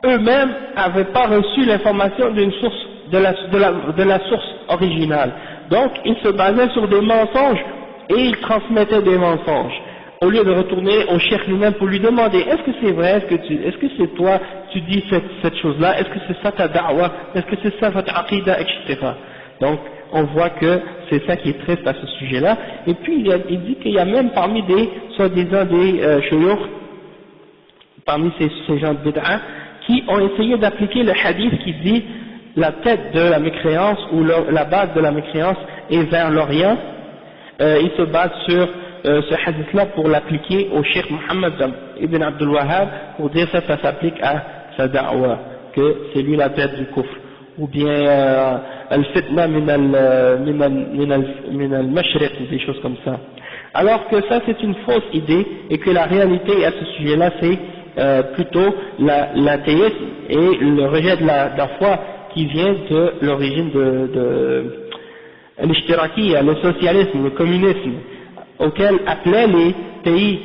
eux-mêmes n'avaient pas reçu l'information d'une source, de la source originale. Donc, ils se basaient sur des mensonges et ils transmettaient des mensonges. Au lieu de retourner au cheikh lui-même pour lui demander, est-ce que c'est vrai, est-ce que c'est toi, tu dis cette chose-là, est-ce que c'est ça ta da'wa, est-ce que c'est ça votre aqidah, etc. Donc, on voit que c'est ça qui est triste à ce sujet-là. Et puis, il dit qu'il y a même parmi des, soi-disant des shuyukh, parmi ces gens de bid'a, qui ont essayé d'appliquer le hadith qui dit la tête de la mécréance ou la base de la mécréance est vers l'Orient. Ils se basent sur ce hadith-là pour l'appliquer au Cheikh Mohammed ibn Abdul Wahhab pour dire ça s'applique à sa da'wa, que c'est lui la tête du kufr. Ou bien al-fitna min al-mashriq, ou des choses comme ça. Alors que ça c'est une fausse idée et que la réalité à ce sujet-là c'est plutôt l'athéisme et le rejet de la foi qui vient de l'origine de l'ishtirakiyya, le socialisme, le communisme, auquel appelaient les pays,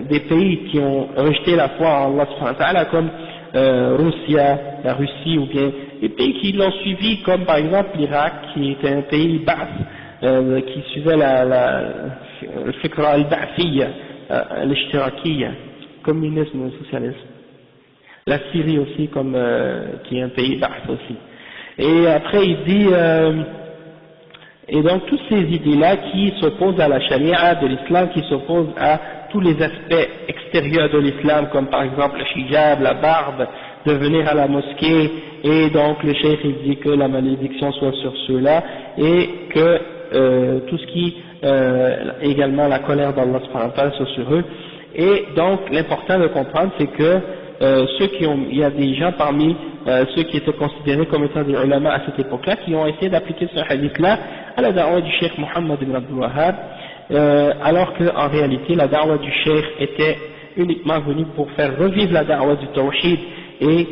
des pays qui ont rejeté la foi en Allah subhanahu wa ta'ala, comme la Russie, ou bien les pays qui l'ont suivi, comme par exemple l'Irak, qui était un pays ba'ath, qui suivait le fikra al-ba'thiyya, l'ishtirakiyya, communisme, le socialisme. La Syrie aussi, comme qui est un pays ba'ath aussi. Et après il dit et donc toutes ces idées-là qui s'opposent à la charia de l'islam, qui s'opposent à tous les aspects extérieurs de l'islam, comme par exemple le hijab, la barbe, de venir à la mosquée, et donc le cheikh il dit que la malédiction soit sur ceux-là, et que tout ce qui également la colère d'Allah subhanahu wa ta'ala soit sur eux. Et donc l'important de comprendre c'est que il y a des gens parmi ceux qui étaient considérés comme étant des ulama à cette époque-là qui ont essayé d'appliquer ce hadith-là à la da'wa du cheikh Mohammed ibn Abdul Wahhab, alors qu'en réalité la da'wa du cheikh était uniquement venue pour faire revivre la da'wa du tawhid, et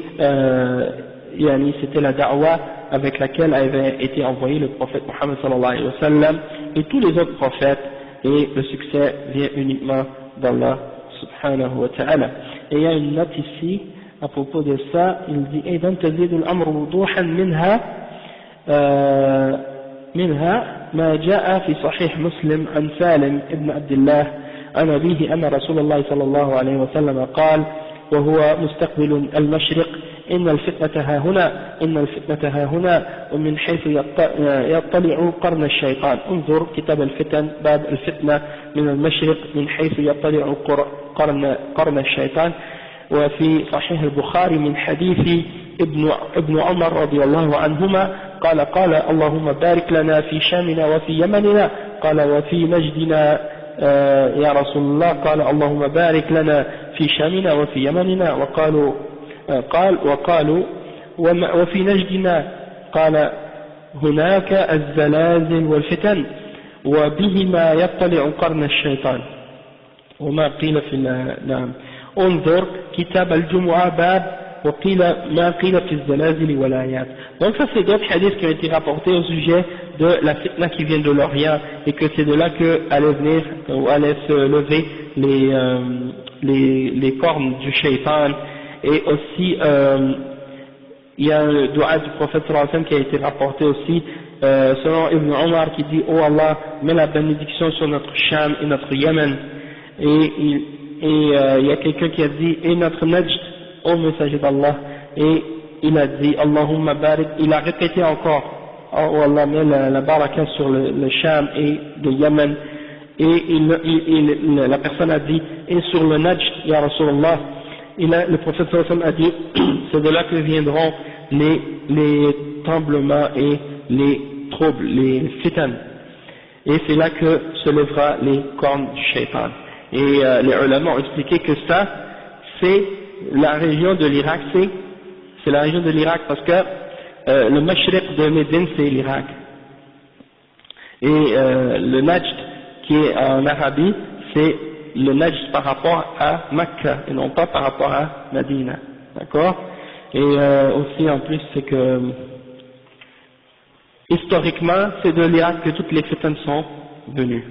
c'était la da'wa avec laquelle avait été envoyé le prophète Mohammed sallallahu alayhi wa sallam et tous les autres prophètes, et le succès vient uniquement d'Allah subhanahu wa ta'ala. Et il y a une note ici à propos de ça, il dit أيضا تزيد الأمر وضوحا منها ما جاء في صحيح مسلم عن سالم ابن عبد الله عن أبيه أن رسول الله صلى الله عليه وسلم قال وهو مستقبل المشرق إن الفتنة ها هنا ومن حيث يطلع قرن الشيطان. انظر كتاب الفتن باب الفتنة من المشرق من حيث يطلع قرن الشيطان. وفي صحيح البخاري من حديث ابن عمر رضي الله عنهما قال اللهم بارك لنا في شامنا وفي يمننا قال وفي نجدنا يا رسول الله قال اللهم بارك لنا في شامنا وفي يمننا وقالوا وفي نجدنا قال هناك الزلازل والفتن وبهما يطلع قرن الشيطان وما قيل في نعم انظر كتاب الجمعة باب وقيل ما قيل في الزلازل والآيات. Donc ça c'est d'autres hadiths qui ont été rapportés au sujet de la fitna qui vient de l'Orient, et que c'est de là que allaient venir ou allaient se lever les cornes du shaitan. Et aussi il y a un dua du prophète sallallahu alayhi wa sallam qui a été rapporté aussi, selon Ibn Omar qui dit, oh Allah, mets la bénédiction sur notre Sham et notre Yémen, et il y a quelqu'un qui a dit, et notre Najd, ô messager d'Allah, et il a dit, Allahumma barik, il a répété encore, oh Allah, mets la baraka sur le Sham et le Yémen, et la personne a dit, et sur le Najd, ya Rasulallah, le prophète sallallahu alayhi wa sallam a dit, c'est de là que viendront les tremblements et les troubles, les fitan, et c'est là que se lèvera les cornes du shaitan. Et les ulama ont expliqué que ça, c'est la région de l'Irak, c'est la région de l'Irak parce que le Mashriq de Médine c'est l'Irak, et le Najd qui est en Arabie c'est le Najd par rapport à Mecca et non pas par rapport à Medina, d'accord. Et aussi en plus c'est que historiquement c'est de l'Irak que toutes les fitnes sont venues.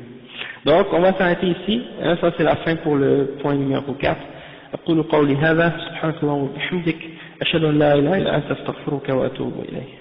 Donc on va s'arrêter ici, hein, ça c'est la fin pour le point numéro 4. أقول قولي هذا سبحانك اللهم وبحمدك أشهد أن لا إله إلا أنت أستغفرك وأتوب إليك.